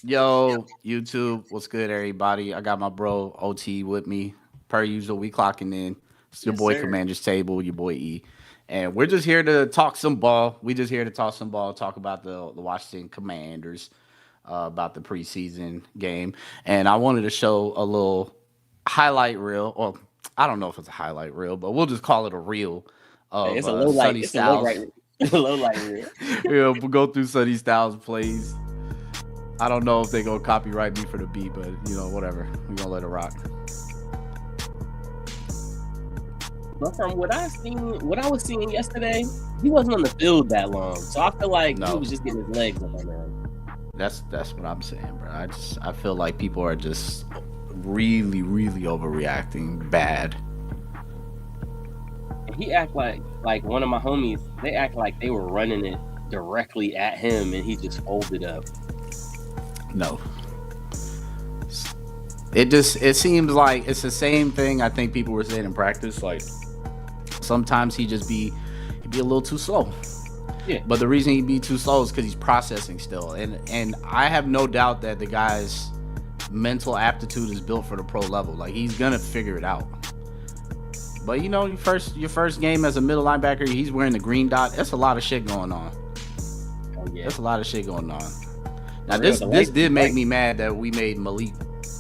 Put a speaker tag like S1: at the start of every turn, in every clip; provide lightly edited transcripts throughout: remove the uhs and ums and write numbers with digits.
S1: Yo, YouTube, what's good, everybody? I got my bro OT with me. Per usual, we clocking in. It's your
S2: Yes,
S1: boy
S2: sir.
S1: Commander's Table, your boy E. And we're just here to talk some ball. We just here to talk some ball, talk about the Washington Commanders, about the preseason game. And I wanted to show a little highlight reel, or I don't know if it's a highlight reel, but we'll just call it a reel
S2: Hey,
S1: of
S2: it's a low light.
S1: Sonny
S2: It's a low right.
S1: Styles.
S2: Low light real.
S1: We'll go through Sonny Styles plays. I don't know if they gonna copyright me for the beat, but whatever. We gonna let it rock.
S2: But from what I was seeing yesterday, he wasn't on the field that long. So I feel like he
S1: No,
S2: was just getting his legs up on there.
S1: that's what I'm saying, bro. I feel like people are just really overreacting bad.
S2: And he act like one of my homies. They act like they were running it directly at him, and he just folded up.
S1: No, it seems like it's the same thing. I think people were saying in practice. Like sometimes he'd be a little too slow.
S2: Yeah,
S1: But the reason he'd be too slow is because he's processing still, and I have no doubt that the guy's mental aptitude is built for the pro level. Like he's gonna figure it out. But your first game as a middle linebacker, he's wearing the green dot. That's a lot of shit going on.
S2: oh yeah,
S1: That's a lot of shit going on. Now
S2: for real.
S1: this did make me mad that we made Malik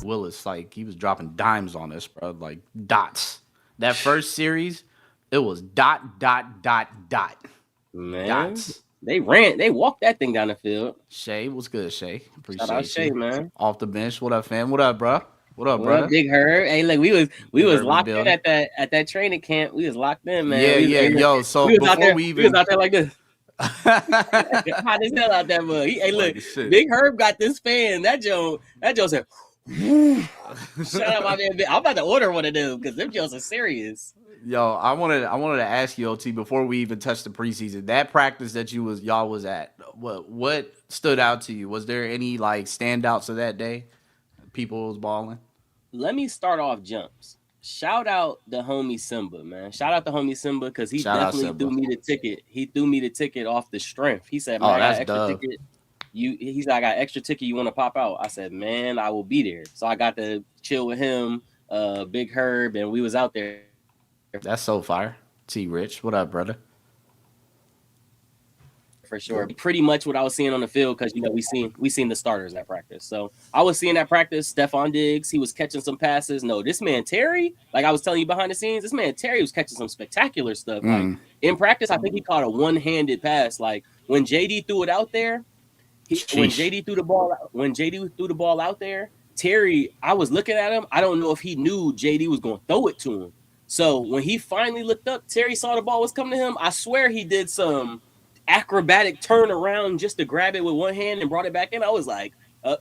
S1: Willis like he was dropping dimes on us, bro. Like dots. That first series, it was dot
S2: Man,
S1: dots.
S2: they walked that thing down the field.
S1: Shay, what's good, Shay?
S2: Shout out
S1: Appreciate
S2: Shay,
S1: you.
S2: man.
S1: Off the bench. What up, fam? What up, bro? What up,
S2: Well,
S1: brother?
S2: Big Herb. Hey, look, we
S1: Big
S2: was
S1: Herb in the
S2: locked in
S1: building.
S2: at that training camp. We was locked in, man.
S1: Yeah, yeah.
S2: Hey, look,
S1: Yo, so before we
S2: we was
S1: even
S2: out there like this. Hot as hell out there, but hey, look,
S1: like shit.
S2: Big Herb got this fan. That Joe said, shut up, my man. I'm about to order one of them because them Joes are serious.
S1: Yo, I wanted to ask you, OT, before we even touched the preseason, that practice that y'all was at, what stood out to you? Was there any like standouts of that day? People was balling.
S2: Let me start off jumps. Shout out the homie Simba, man. Shout out the homie Simba because he
S1: Shout out
S2: definitely threw
S1: Simba.
S2: me the ticket. He threw me the ticket off the strength. He said, "Man,
S1: Oh,
S2: I got
S1: that's
S2: an extra
S1: dub.
S2: ticket. He said I got an extra ticket. You want to pop out?" I said, "Man, I will be there." So I got to chill with him, Big Herb, and we was out there for sure.
S1: That's so fire. T Rich, what up, brother?
S2: Pretty much what I was seeing on the field because we seen the starters at practice. So I was seeing that practice. Stephon Diggs, he was catching some passes. No, this man Terry, like I was telling you behind the scenes, this man Terry was catching some spectacular stuff. Like
S1: Mm,
S2: in practice, I think he caught a one-handed pass. Like when JD threw it out there,
S1: sheesh.
S2: when JD threw the ball out there, Terry, I was looking at him. I don't know if he knew JD was going to throw it to him. So when he finally looked up, Terry saw the ball was coming to him. I swear he did some acrobatic turn around just to grab it with one hand and brought it back in. I was like,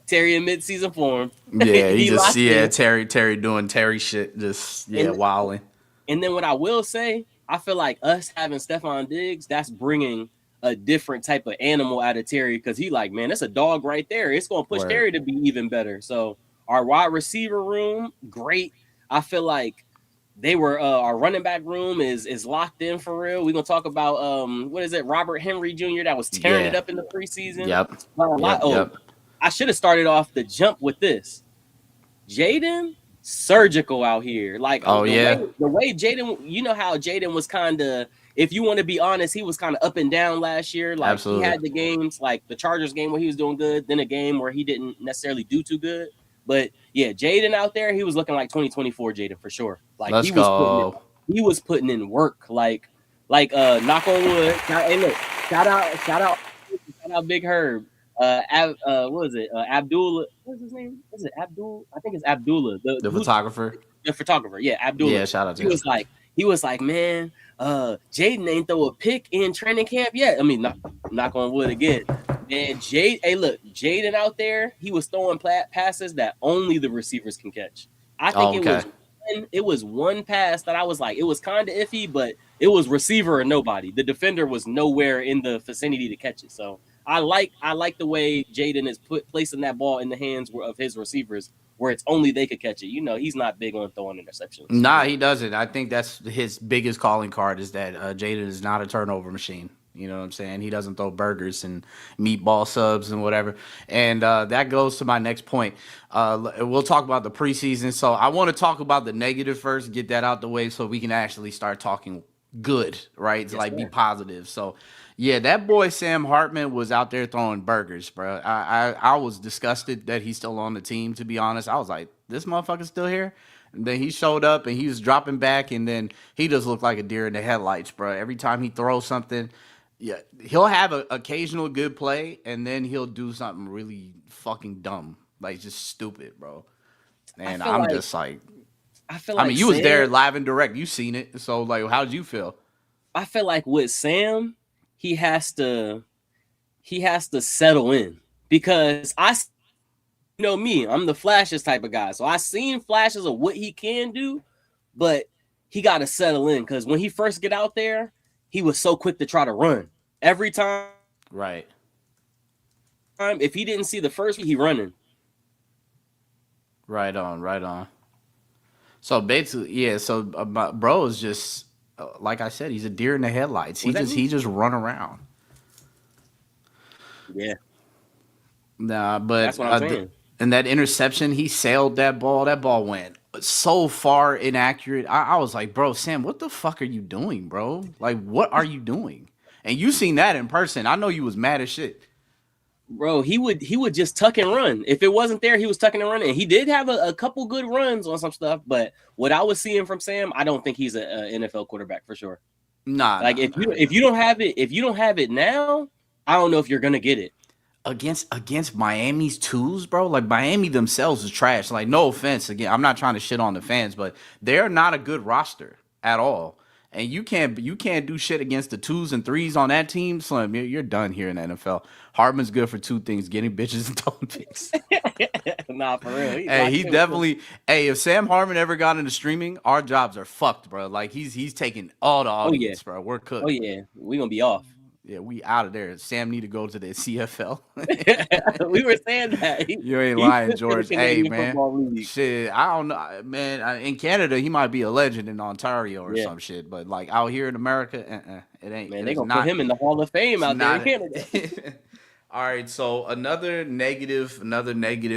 S2: Terry in midseason form.
S1: Yeah, he
S2: He
S1: just
S2: locked in.
S1: Terry doing Terry shit, just
S2: And
S1: wilding.
S2: and then what I will say, I feel like us having Stephon Diggs, that's bringing a different type of animal out of Terry because he like, man, that's a dog right there. It's gonna push
S1: Word.
S2: Terry to be even better. So our wide receiver room, great. I feel like they were our running back room is locked in for real. We're gonna talk about what is it, Robert Henry Jr. that was tearing it
S1: Yeah.
S2: up in the preseason.
S1: Yep.
S2: Oh,
S1: Yep.
S2: I should have started off the jump with this. Jaden surgical out here. Like
S1: Oh yeah.
S2: the way Jaden, you know how Jaden was kind of, if you want to be honest, he was kind of up and down last year. Like he
S1: Absolutely.
S2: had the games, like the Chargers game where he was doing good, then a game where he didn't necessarily do too good. But yeah, Jaden out there, he was looking like 2024 Jaden for sure. Like
S1: Let's go.
S2: he was putting in work. Knock on wood. Hey, look, shout out Big Herb. What was it? Abdullah. What's his name? Is it Abdul? I think it's Abdullah.
S1: The photographer.
S2: The photographer. Yeah, Abdullah.
S1: Yeah, shout out to
S2: He
S1: him.
S2: was like, man, Jaden ain't throw a pick in training camp yet. I mean, knock on wood again. Man, hey, look, Jaden out there, he was throwing passes that only the receivers can catch. I think
S1: Oh, okay.
S2: it was one pass that I was like, it was kind of iffy, but it was receiver or nobody. The defender was nowhere in the vicinity to catch it. So I like the way Jaden is placing that ball in the hands of his receivers where it's only they could catch it. You know, he's not big on throwing interceptions.
S1: Nah, he doesn't. I think that's his biggest calling card is that Jaden is not a turnover machine. You know what I'm saying? He doesn't throw burgers and meatball subs and whatever. And that goes to my next point. We'll talk about the preseason. So I want to talk about the negative first, get that out the way so we can actually start talking good, right? To
S2: Yes,
S1: like be
S2: sir.
S1: positive. So yeah, that boy Sam Hartman was out there throwing burgers, bro. I was disgusted that he's still on the team. To be honest, I was like, this motherfucker's still here. And then he showed up and he was dropping back, and then he just looked like a deer in the headlights, bro. Every time he throws something, yeah, he'll have an occasional good play, and then he'll do something really fucking dumb, like just stupid, bro.
S2: I
S1: And
S2: feel
S1: I'm
S2: like
S1: just like,
S2: I feel
S1: I
S2: like
S1: mean, you was
S2: Sam.
S1: there live and direct, you seen it, so like, how'd you feel?
S2: I feel like with Sam, he has to he has to settle in because you know me, I'm the flashes type of guy. So I seen flashes of what he can do, but he got to settle in because when he first get out there, he was so quick to try to run. Every time,
S1: Right,
S2: if he didn't see the first, he running.
S1: right on, right on. So basically, yeah. So my bro is just like I said, he's a deer in the headlights.
S2: Was that me?
S1: He just run around.
S2: Yeah,
S1: Nah,
S2: that's
S1: but
S2: what I'm saying.
S1: and that interception, he sailed that ball. That ball went so far inaccurate. I was like, bro, Sam, what the fuck are you doing, bro? Like, what are you doing? And you seen that in person. I know you was mad as shit.
S2: Bro, he would just tuck and run. If it wasn't there, he was tucking and running. And he did have a couple good runs on some stuff, but what I was seeing from Sam, I don't think he's a NFL quarterback for sure.
S1: Nah,
S2: Like
S1: nah,
S2: if
S1: nah.
S2: you don't have it, if you don't have it now, I don't know if you're gonna get it.
S1: Against Miami's twos, bro. Like Miami themselves is trash. Like no offense, again, I'm not trying to shit on the fans, but they're not a good roster at all. And you can't do shit against the twos and threes on that team. Slim, you're done here in the NFL. Hartman's good for two things: getting bitches and throwing picks.
S2: Nah, for real. He's
S1: Hey,
S2: locked
S1: he
S2: in with them.
S1: definitely. Hey, if Sam Hartman ever got into streaming, our jobs are fucked, bro. Like he's taking all the
S2: Oh yeah.
S1: audience, bro. We're
S2: Oh
S1: cooked.
S2: yeah. We're gonna be off.
S1: Yeah, we out of there. Sam need to go to the CFL.
S2: We were saying that.
S1: You ain't
S2: He
S1: lying,
S2: fit for the
S1: George. Hey,
S2: Canadian
S1: man.
S2: Football League.
S1: Shit, I don't know, man. In Canada, he might be a legend in Ontario or
S2: Yeah.
S1: some shit, but like out here in America, it ain't.
S2: Man,
S1: It
S2: they
S1: is
S2: gonna put
S1: not.
S2: him in the Hall of Fame
S1: It's
S2: out there in
S1: not.
S2: Canada.
S1: All right, so another negative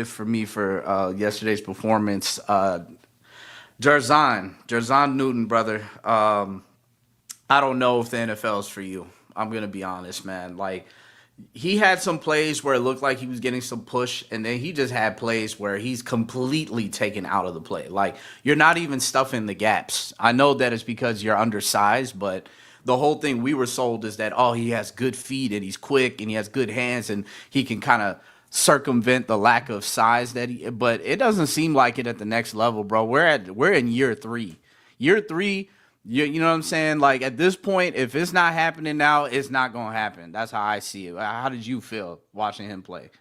S1: for me for yesterday's performance. Jarzon Newton, brother. I don't know if the NFL is for you. I'm gonna be honest, man. Like he had some plays where it looked like he was getting some push, and then he just had plays where he's completely taken out of the play. Like you're not even stuffing the gaps. I know that it's because you're undersized, but the whole thing we were sold is that oh he has good feet and he's quick and he has good hands and he can kind of circumvent the lack of size that he. But it doesn't seem like it at the next level, bro. We're in year three. Year three, you know what I'm saying? Like at this point, if it's not happening now, it's not gonna happen. That's how I see it. How did you feel watching him play?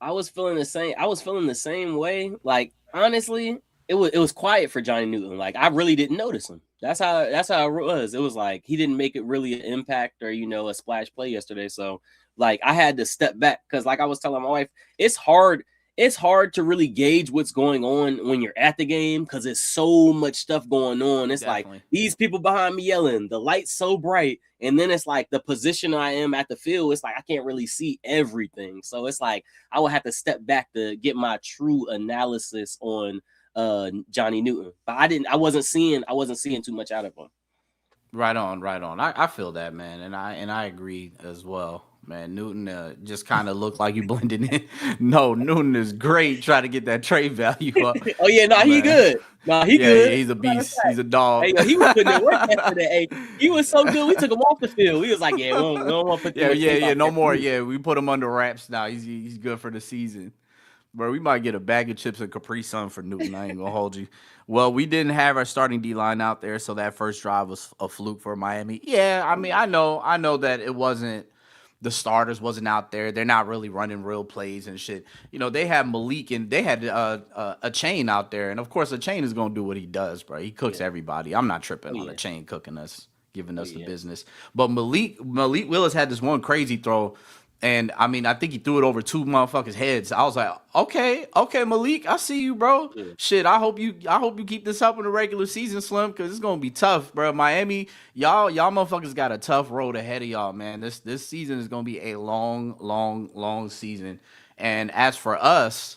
S2: I was feeling the same. I was feeling the same way. Like honestly, it was quiet for Johnny Newton. Like I really didn't notice him. That's how it was. It was like he didn't make it really an impact or a splash play yesterday. So like I had to step back because like I was telling my wife, it's hard. It's hard to really gauge what's going on when you're at the game because there's so much stuff going on. It's like
S1: Definitely.
S2: these people behind me yelling, the light's so bright, and then it's like the position I am at the field. It's like I can't really see everything. So it's like I would have to step back to get my true analysis on Johnny Newton. But I wasn't seeing too much out of him.
S1: Right on, right on. I feel that, man, and I agree as well, man. Newton just kind of looked like you blended in. No, Newton is great. Trying to get that trade value up,
S2: Oh yeah, no, he
S1: man.
S2: good. No, he
S1: Yeah, yeah,
S2: good.
S1: he's a
S2: Matter of
S1: beast. He's
S2: fact,
S1: a dog.
S2: hey, yo, he was putting in work yesterday. Hey, he was so good. We took him off the field. We was like, yeah, we don't want to put too
S1: Yeah,
S2: much
S1: yeah,
S2: tape
S1: yeah.
S2: out
S1: No
S2: there.
S1: more. Yeah, we put him under wraps now. He's good for the season. Bro, we might get a bag of chips and Capri Sun for Newton. I ain't gonna hold you. Well, we didn't have our starting D line out there, so that first drive was a fluke for Miami. Yeah, I mean, I know that it wasn't the starters wasn't out there. They're not really running real plays and shit. You know, they had Malik and they had a chain out there, and of course, a chain is gonna do what he does, bro. He cooks
S2: Yeah.
S1: everybody. I'm not
S2: Oh
S1: tripping on a
S2: yeah.
S1: chain cooking us, giving
S2: Oh
S1: us the
S2: yeah.
S1: business. But Malik Willis had this one crazy throw. And I mean, I think he threw it over two motherfuckers' heads. I was like, okay, Malik, I see you, bro.
S2: Yeah.
S1: Shit, I hope you keep this up in the regular season, Slim, because it's gonna be tough, bro. Miami, y'all motherfuckers got a tough road ahead of y'all, man. This season is gonna be a long season. And as for us,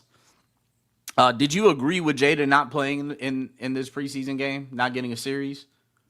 S1: did you agree with Jada not playing in this preseason game, not getting a series?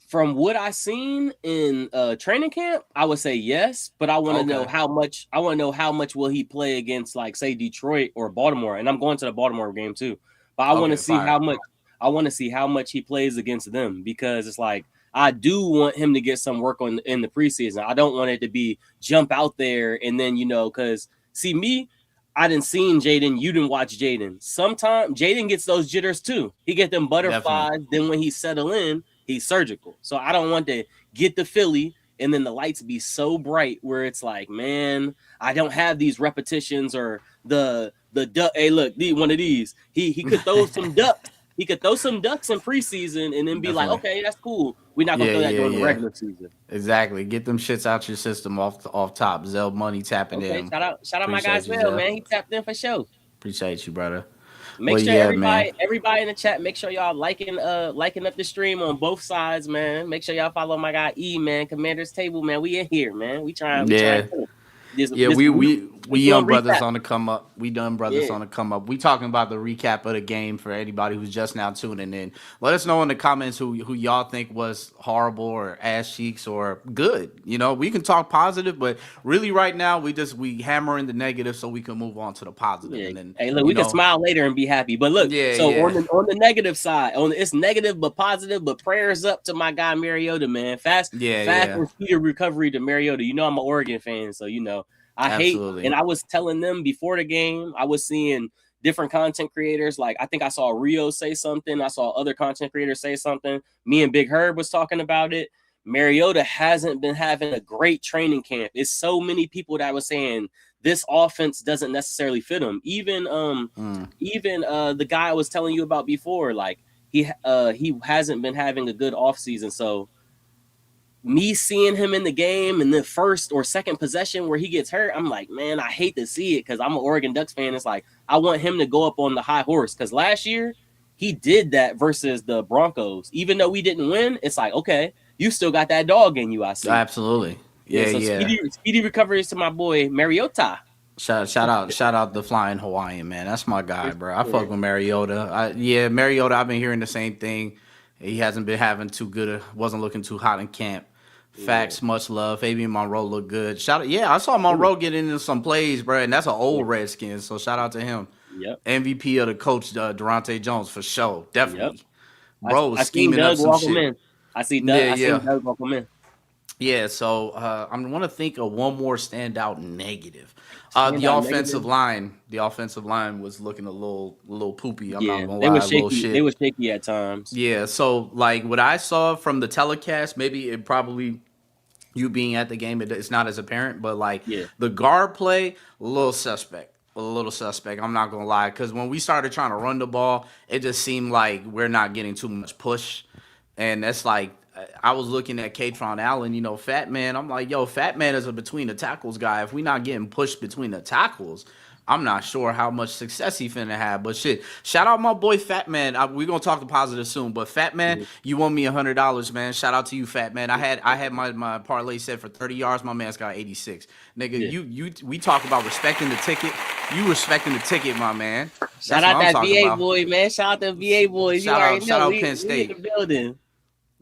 S2: From what I seen in training camp, I would say yes, but I want to know
S1: Okay,
S2: how much. I want to know how much will he play against, like, say, Detroit or Baltimore, and I'm going to the Baltimore game too. But I want to
S1: okay,
S2: see how
S1: fire.
S2: much. I want to see how much he plays against them, because it's like I do want him to get some work on in the preseason. I don't want it to be jump out there and then because see me. I didn't seen Jaden. You didn't watch Jaden. Sometimes Jaden gets those jitters too. He get them
S1: Definitely.
S2: butterflies. Then when he settle in, he's surgical. So I don't want to get the Philly and then the lights be so bright where it's like, man, I don't have these repetitions or the duck. Hey, look, one of these. He could throw some ducks. He could throw some ducks in preseason and then be like,
S1: Definitely.
S2: okay, that's cool. We're not gonna
S1: Yeah,
S2: throw that
S1: yeah,
S2: during the
S1: yeah.
S2: regular season.
S1: Exactly. Get them shits out your system off top. Zell money tapping
S2: Okay,
S1: in.
S2: shout out my guy
S1: Appreciate you,
S2: Zell,
S1: Zell.
S2: man. He tapped in for sure.
S1: Appreciate you, brother.
S2: Make
S1: Well,
S2: sure
S1: yeah, man.
S2: everybody in the chat, make sure y'all liking up the stream on both sides, man. Make sure y'all follow my guy E, man. Commander's Table, man. We in here, man. We trying
S1: Yeah.
S2: to this
S1: Yeah,
S2: this
S1: we
S2: doing
S1: young brothers
S2: recap.
S1: on the come up. We done brothers
S2: Yeah.
S1: on the come up. We talking about the recap of the game for anybody who's just now tuning in. Let us know in the comments who y'all think was horrible or ass cheeks or good. We can talk positive, but really right now we hammering the negative so we can move on to the positive.
S2: Yeah.
S1: And then
S2: Hey, look, we can smile later and be happy. But look,
S1: yeah,
S2: so
S1: yeah,
S2: on the negative side, it's negative but positive, but prayers up to my guy Mariota, man.
S1: yeah,
S2: Fast
S1: yeah,
S2: and speedy recovery to Mariota. I'm an Oregon fan, so I hate,
S1: absolutely.
S2: and I was telling them before the game, I was seeing different content creators. Like I think I saw Rio say something, I saw other content creators say something. Me and Big Herb was talking about it. Mariota hasn't been having a great training camp. It's so many people that was saying this offense doesn't necessarily fit him. Even the guy I was telling you about before, like he hasn't been having a good offseason. So me seeing him in the game in the first or second possession where he gets hurt, I'm like, man, I hate to see it because I'm an Oregon Ducks fan. It's like I want him to go up on the high horse because last year he did that versus the Broncos. Even though we didn't win, it's like, okay, you still got that dog in you, I see.
S1: Absolutely.
S2: Yeah,
S1: Yeah,
S2: so
S1: yeah.
S2: speedy recoveries to my boy Mariota.
S1: Shout out the flying Hawaiian, man. That's my guy,
S2: For
S1: bro. I fuck
S2: sure.
S1: with Mariota. Yeah, Mariota. I've been hearing the same thing. He hasn't been having too good. Wasn't looking too hot in camp.
S2: Yeah.
S1: Facts, much love. Fabian Monroe looked good. Shout out. Yeah, I saw
S2: Ooh,
S1: Monroe get into some plays, bro, and that's an
S2: yeah.
S1: old Redskin. So shout out to him.
S2: Yep.
S1: MVP of the coach, Durante Jones, for sure.
S2: Yep.
S1: Definitely. Bro was
S2: I seen
S1: scheming up
S2: Doug
S1: some
S2: walk him
S1: shit.
S2: in.
S1: Yeah,
S2: I
S1: yeah.
S2: seen Doug walk him in.
S1: Yeah, so I want to think of one more standout negative.
S2: Stand
S1: The
S2: out
S1: offensive
S2: negative.
S1: line, the offensive line was looking a little poopy. I'm not
S2: Yeah,
S1: gonna
S2: they were
S1: lie, a little
S2: shaky. They
S1: shit.
S2: were shaky at times.
S1: Yeah, so like what I saw from the telecast, maybe it probably you being at the game, it's not as apparent, but like
S2: Yeah.
S1: the guard play, a little suspect. A little suspect. I'm not gonna lie, because when we started trying to run the ball, it just seemed like we're not getting too much push, and that's like I was looking at Katron Allen, Fat Man. I'm like, yo, Fat Man is a between the tackles guy. If we not getting pushed between the tackles, I'm not sure how much success he finna have. But shit, shout out my boy Fat Man. We gonna talk the positive soon. But Fat Man,
S2: Mhm.
S1: you won me $100, man. Shout out to you, Fat Man. I had my parlay set for 30 yards. My man's got 86. Nigga,
S2: Yeah.
S1: we talk about respecting the ticket. You respecting the ticket, my man.
S2: Shout
S1: That's what
S2: out
S1: I'm
S2: that
S1: talking
S2: VA
S1: about.
S2: boy, man. Shout out the VA boys. You
S1: Shout
S2: already
S1: out, shout
S2: know
S1: out Penn
S2: we in the
S1: State.
S2: building.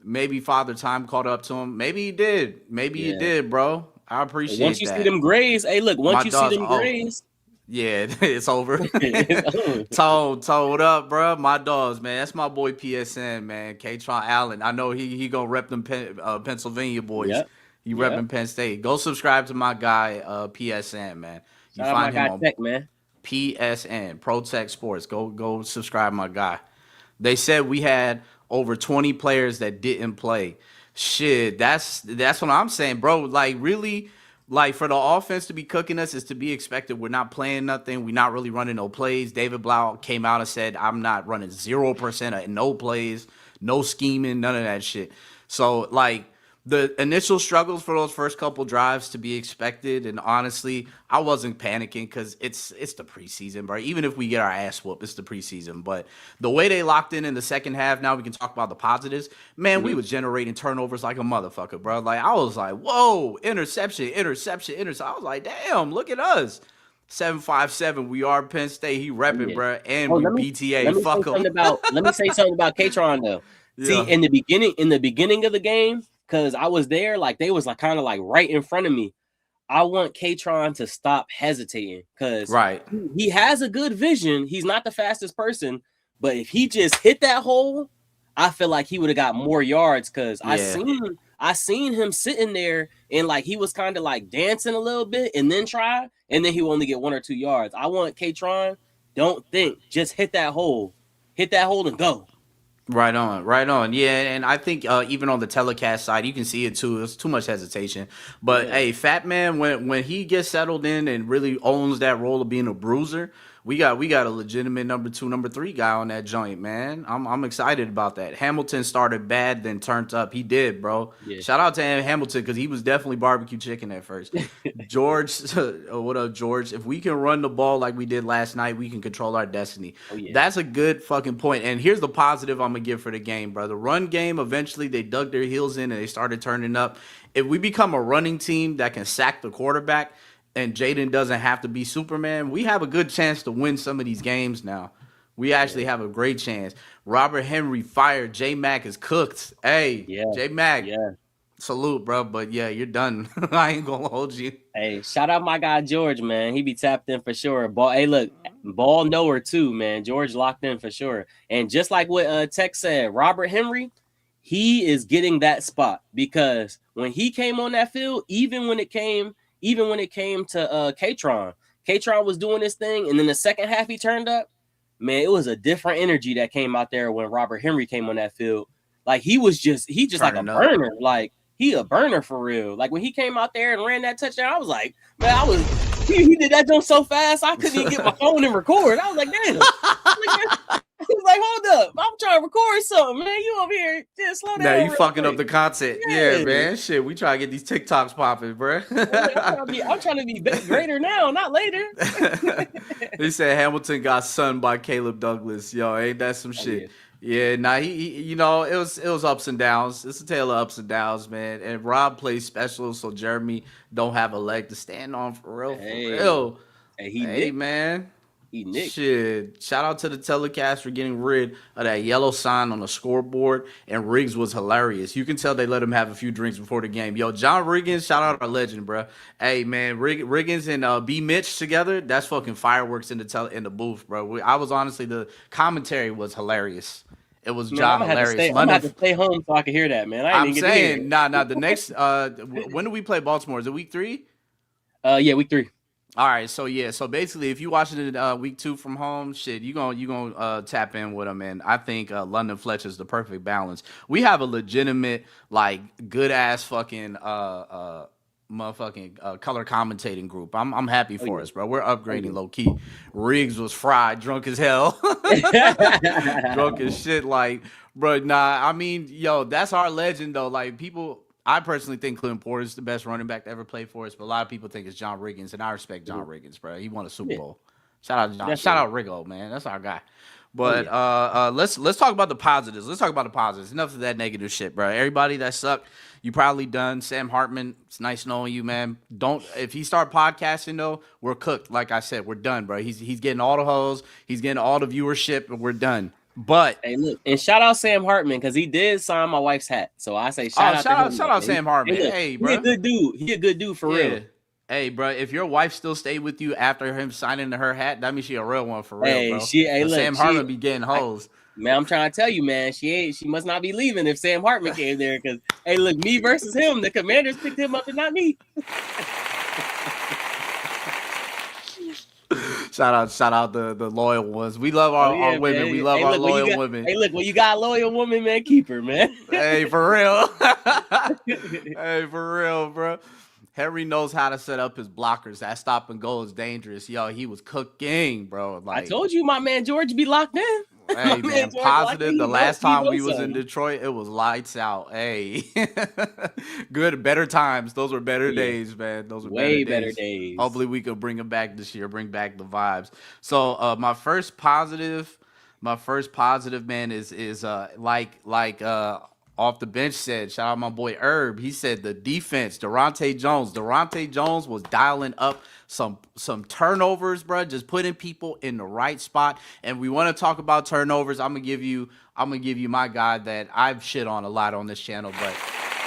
S1: Maybe Father Time caught up to him. Maybe he did. Maybe he
S2: Yeah.
S1: did, bro. I
S2: And once
S1: appreciate
S2: you see
S1: that.
S2: them grays, hey, look.
S1: My
S2: Once you see
S1: dogs.
S2: them
S1: Oh,
S2: grays,
S1: yeah, it's over.
S2: it's over.
S1: told up, bro. My dogs, man. That's my boy PSN, man. Katron Allen. I know he gonna rep them Pennsylvania boys.
S2: Yep.
S1: He
S2: Yep.
S1: repping Penn State. Go subscribe to my guy PSN, man. You
S2: Shout out my
S1: find him
S2: guy
S1: on
S2: Tech, man.
S1: PSN Pro Tech Sports. Go subscribe, my guy. They said we had over 20 players that didn't play. Shit, that's what I'm saying, bro. Like really, like for the offense to be cooking us is to be expected. We're not playing nothing. We're not really running no plays. David Blau came out and said, I'm not running 0% of no plays, no scheming, none of that shit. So like The initial struggles for those first couple drives to be expected, and honestly, I wasn't panicking because it's the preseason, bro. Even if we get our ass whooped, it's the preseason. But the way they locked in the second half, now we can talk about the positives. Man, we
S2: Mhm.
S1: was generating turnovers like a motherfucker, bro. Like I was like, whoa, interception, interception, interception. I was like, damn, look at us. 757, we are Penn State. He
S2: Oh
S1: repping,
S2: yeah.
S1: bro, and
S2: Oh,
S1: we
S2: let
S1: BTA.
S2: me say
S1: Fuck him.
S2: something about Katron though. See,
S1: Yeah,
S2: in the beginning of the game, because I was there, like they was like kind of like right in front of me. I want Katron to stop hesitating because
S1: right.
S2: he has a good vision. He's not the fastest person, but if he just hit that hole, I feel like he would have got more yards because
S1: Yeah.
S2: I seen him sitting there and like he was kind of like dancing a little bit and then try, and then he will only get 1 or 2 yards. I want Katron, don't think, just hit that hole. Hit that hole and go.
S1: Right on, right on. Yeah, and I think even on the telecast side, you can see it too. It's too much hesitation. But
S2: Yeah.
S1: hey, Fat Man, when he gets settled in and really owns that role of being a bruiser, we got a legitimate number 2, number 3 guy on that joint, man. I'm excited about that. Hamilton started bad, then turned up. He did, bro.
S2: Yeah.
S1: Shout out to Hamilton because he was definitely barbecue chicken at first. George, what up, George? If we can run the ball like we did last night, we can control our destiny.
S2: Oh yeah.
S1: That's a good fucking point. And here's the positive I'm gonna give for the game, bro. The run game, eventually they dug their heels in and they started turning up. If we become a running team that can sack the quarterback and Jaden doesn't have to be Superman, we have a good chance to win some of these games now. We actually have a great chance. Robert Henry fired. J Mac is cooked. Hey,
S2: Yeah.
S1: J Mac,
S2: Yeah.
S1: salute, bro. But yeah, you're done. I ain't gonna hold you.
S2: Hey, shout out my guy George, man. He be tapped in for sure. Ball, hey, look, ball knower too, man. George locked in for sure. And just like what Tech said, Robert Henry, he is getting that spot because when he came on that field, even when it came to Katron, Katron was doing this thing, and then the second half he turned up. Man, it was a different energy that came out there when Robert Henry came on that field. Like he just like a
S1: Turning up.
S2: burner. Like he a burner for real. Like when he came out there and ran that touchdown, I was like, man, he did that jump so fast I couldn't even get my phone and record. I was like, damn. He was like, hold up, I'm trying to record something, man. You over here, just slow down.
S1: Now you
S2: real
S1: fucking
S2: quick.
S1: up the content. Yeah, man. Shit, we try to get these TikToks popping, bro.
S2: I'm trying to be greater now, not later.
S1: They said Hamilton got sunned by Caleb Douglas. Yo, ain't that some shit? Yeah, nah, he you know, it was ups and downs. It's a tale of ups and downs, man. And Rob plays special, so Jeremy don't have a leg to stand on for real, for real.
S2: Hey,
S1: Hey, man.
S2: He nicked.
S1: Shit. Shout out to the telecast for getting rid of that yellow sign on the scoreboard. And Riggs was hilarious. You can tell they let him have a few drinks before the game. Yo, John Riggins, shout out our legend, bro. Hey, man, Riggins and B. Mitch together, that's fucking fireworks in the booth, bro. I was honestly, the commentary was hilarious. It was John hilarious.
S2: I'm gonna have to stay home so I can hear that, man.
S1: I'm saying, nah. The next, when do we play Baltimore? Is it week 3?
S2: Yeah, week 3.
S1: All right, so yeah, so basically, if you watching it week 2 from home, shit, you gonna tap in with them, and I think London Fletcher is the perfect balance. We have a legitimate, like, good ass fucking motherfucking color commentating group. I'm happy for us, bro. We're upgrading low key. Riggs was fried, drunk as hell, drunk as shit. Like, bro, nah. I mean, yo, that's our legend though. Like, people. I personally think Clinton Porter is the best running back to ever play for us, but a lot of people think it's John Riggins, and I respect John Riggins, bro. He won a Super Bowl. Shout out John. Shout out Riggo, man. That's our guy. But let's talk about the positives. Let's talk about the positives. Enough of that negative shit, bro. Everybody that sucked, you probably done. Sam Hartman, it's nice knowing you, man. If he start podcasting though, we're cooked. Like I said, we're done, bro. He's getting all the hoes, he's getting all the viewership, and we're done. But
S2: hey, look, and shout out Sam Hartman because he did sign my wife's hat. So I say shout
S1: out Sam Hartman. Hey, bro,
S2: he a good dude. He a good dude for real.
S1: Hey, bro, if your wife still stayed with you after him signing her hat, that means she a real one for real,
S2: hey,
S1: bro.
S2: Look,
S1: Sam Hartman be getting hoes.
S2: Man, I'm trying to tell you, man, she must not be leaving if Sam Hartman came there. Because hey, look, me versus him, the Commanders picked him up and not me.
S1: Shout out the loyal ones. We love our women. Man. We love our loyal women.
S2: Hey, look, when you got a loyal woman, man, keep her, man.
S1: Hey, for real. Hey, for real, bro. Henry knows how to set up his blockers. That stop and go is dangerous. Yo, he was cooking, bro. Like,
S2: I told you, my man George be locked in. My
S1: Hey
S2: man
S1: man,
S2: George, why can't
S1: positive. The last
S2: he
S1: time
S2: know
S1: we was in
S2: something?
S1: Detroit, it was lights out. Hey, good, better times. Those were
S2: Oh
S1: better
S2: yeah,
S1: days, man. Those were better
S2: way better
S1: days.
S2: days.
S1: Hopefully, we could bring them back this year. Bring back the vibes. So, my first positive, man, is off the bench said. Shout out my boy Herb. He said the defense, Durante Jones. Durante Jones was dialing up some turnovers, bro. Just putting people in the right spot. And we want to talk about turnovers. I'm gonna give you my guy that I've shit on a lot on this channel, but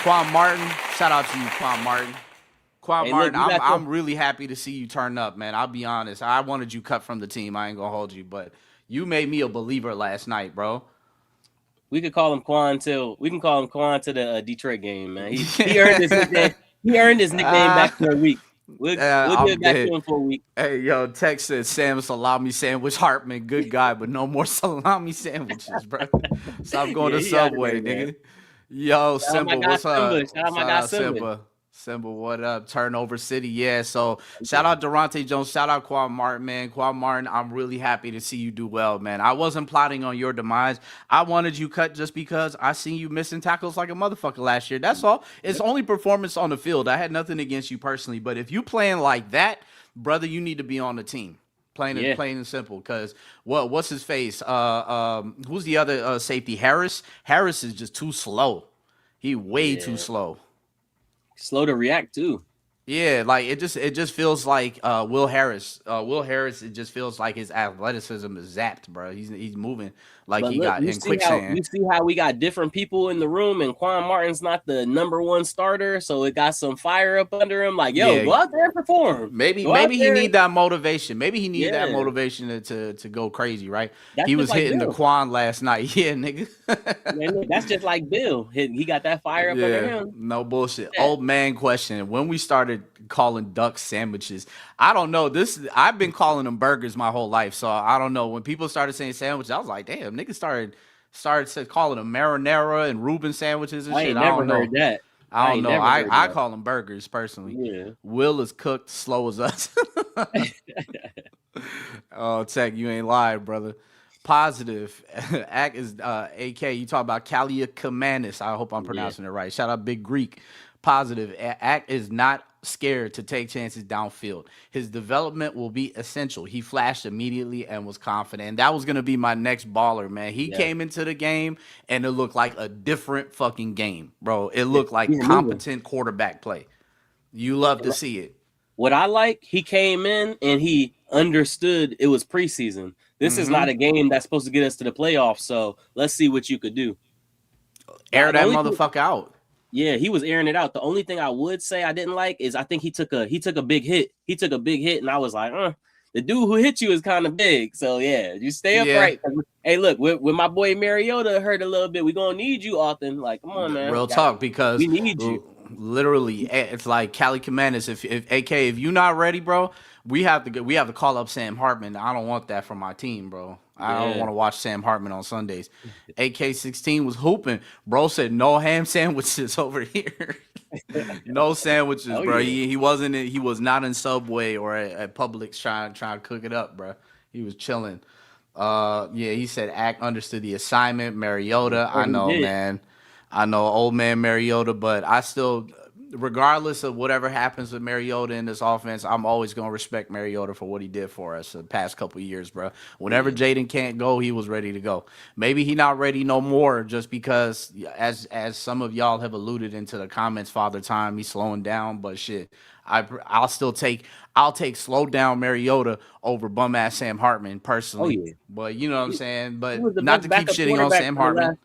S1: Quan Martin. Shout out to you, Quan Martin. Quan
S2: Hey, look,
S1: Martin,
S2: you
S1: I'm
S2: got the.
S1: I'm really happy to see you turn up, man. I'll be honest. I wanted you cut from the team. I ain't gonna hold you, but you made me a believer last night, bro.
S2: We could call him Quan till we can call him Quan to the Detroit game, man. He earned his nickname. He earned his nickname back for a week. We'll give
S1: I'm
S2: it back to
S1: dead.
S2: him for a week.
S1: Hey, yo, Tex said Sam salami sandwich Hartman, good guy, but no more salami sandwiches, bro. Stop going
S2: Yeah,
S1: to
S2: he out of
S1: Subway,
S2: there, man.
S1: nigga. Yo,
S2: Shout out my
S1: Simba,
S2: guy
S1: what's
S2: Simba.
S1: up?
S2: Shout out my
S1: Shout
S2: guy
S1: out
S2: Simba.
S1: Simba. Simba, what up? Turnover City, yeah. So shout
S2: Yeah.
S1: out Durante Jones, shout out Quan Martin, man. Quan Martin, I'm really happy to see you do well, man. I wasn't plotting on your demise. I wanted you cut just because I seen you missing tackles like a motherfucker last year. That's all. It's
S2: Yep.
S1: only performance on the field. I had nothing against you personally, but if you playing like that, brother, you need to be on the team.
S2: Yeah.
S1: Plain and simple. Because what's his face? Who's the other safety? Harris. Harris is just too slow. He way too
S2: Yeah.
S1: slow.
S2: Slow to react too.
S1: Yeah, like it just feels like Will Harris. Will Harris, it just feels like his athleticism is zapped, bro. He's moving like
S2: But
S1: he
S2: look,
S1: got in
S2: you
S1: quicksand.
S2: see how we got different people in the room, and Quan Martin's not the number one starter, so it got some fire up under him. Like, yo,
S1: Yeah,
S2: go out there and perform.
S1: maybe
S2: Go out
S1: maybe he
S2: there.
S1: need that motivation. Maybe he need that
S2: Yeah,
S1: motivation to go crazy, right?
S2: that's
S1: He
S2: just
S1: was
S2: like
S1: hitting the
S2: Bill.
S1: Quan last night. Yeah, nigga.
S2: Man, look, that's just like Bill. He got that fire up under
S1: Yeah,
S2: him.
S1: no bullshit.
S2: That
S1: Old man question. When we started calling duck sandwiches, I don't know. I've been calling them burgers my whole life, so I don't know. When people started saying sandwiches, I was like, damn, niggas started calling them marinara and Reuben sandwiches and
S2: I
S1: shit.
S2: ain't
S1: I
S2: never
S1: don't
S2: heard
S1: know.
S2: that.
S1: I
S2: I
S1: don't
S2: ain't
S1: know.
S2: never heard
S1: I
S2: that.
S1: call them burgers personally.
S2: Yeah.
S1: Will is cooked slow as us. Oh, Tech, you ain't lying, brother. Positive. Act is AK. You talk about Kalia Kamanis. I hope I'm
S2: Yeah.
S1: pronouncing it right. Shout out Big Greek. Positive. Act is not scared to take chances downfield. His development will be essential. He flashed immediately and was confident. And that was gonna be my next baller, man. He
S2: Yeah.
S1: came into the game and it looked like a different fucking game, bro. It
S2: Yeah.
S1: looked like
S2: We were moving.
S1: competent quarterback play. You love to see it.
S2: What I like, he came in and he understood it was preseason. This is
S1: Mm-hmm.
S2: not a game that's supposed to get us to the playoffs. So let's see what you could do.
S1: Air
S2: The
S1: that
S2: only thing,
S1: motherfucker out.
S2: yeah, he was airing it out. The only thing I would say I didn't like is I think he took a big hit. He took a big hit, and I was like, the dude who hit you is kind of big. So yeah, you stay
S1: Yeah.
S2: upright. Hey, look, with my boy Mariota hurt a little bit, we gonna need you, Austin. Like, come on, man,
S1: Real talk,
S2: we
S1: because
S2: need you.
S1: literally, it's like Cali Commanders. If AK, if you're not ready, bro, we have to call up Sam Hartman. I don't want that from my team, bro. I don't
S2: Yeah,
S1: want to watch Sam Hartman on Sundays. AK-16 was hooping. Bro said no ham sandwiches over here. No sandwiches,
S2: oh
S1: bro.
S2: yeah,
S1: He wasn't he was not in Subway or at Publix trying to cook it up, bro. He was chilling. Yeah, he said Act understood the assignment.
S2: yes,
S1: Mariota,
S2: sir,
S1: I
S2: he
S1: know,
S2: did.
S1: man. I know old man Mariota, but I still, regardless of whatever happens with Mariota in this offense, I'm always gonna respect Mariota for what he did for us the past couple of years, bro. Whenever
S2: Yeah,
S1: Jaden can't go, he was ready to go. Maybe he not ready no more, just because, as some of y'all have alluded into the comments, Father Time, he's slowing down. But shit, I'll take slow down Mariota over bum ass Sam Hartman
S2: oh
S1: personally.
S2: yeah.
S1: But you know what I'm
S2: He,
S1: saying.
S2: he
S1: But
S2: was the
S1: not
S2: best
S1: to keep
S2: backup
S1: shitting on
S2: quarterback
S1: Sam
S2: for the
S1: Hartman.
S2: last.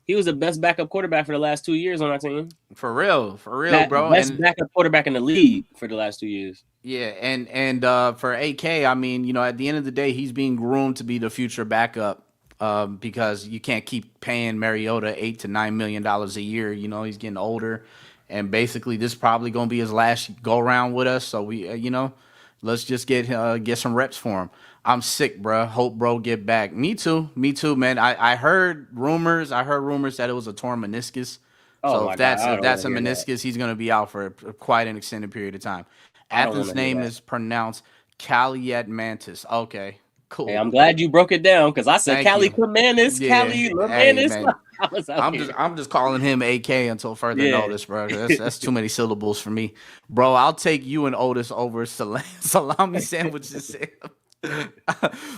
S2: He was the best backup quarterback for the last 2 years on our team.
S1: For real, bro.
S2: Best
S1: And
S2: backup quarterback in the league for the last 2 years.
S1: yeah, and for AK, I mean, at the end of the day, he's being groomed to be the future backup. Because you can't keep paying Mariota $8 to $9 million a year. He's getting older, and basically this is probably gonna be his last go around with us. So let's just get some reps for him. I'm sick, bro. Hope bro get back. Me too, man. I heard rumors. That it was a torn meniscus.
S2: Oh
S1: So if
S2: my god,
S1: that's
S2: I
S1: if
S2: don't want
S1: that's
S2: to
S1: a
S2: hear that.
S1: meniscus, he's gonna be out for quite an extended period of time.
S2: I don't want
S1: Athens'
S2: to hear
S1: name
S2: that.
S1: is pronounced Caliat Mantis. Okay,
S2: Hey,
S1: Cool.
S2: I'm glad you broke it down because I said
S1: Thank
S2: Cali
S1: you.
S2: Camanis,
S1: Yeah.
S2: Cali
S1: Hey,
S2: Lamanis.
S1: man.
S2: I was out here.
S1: I'm just calling him AK until further
S2: Yeah.
S1: notice, bro. That's too many syllables for me, bro. I'll take you and Otis over salami sandwiches.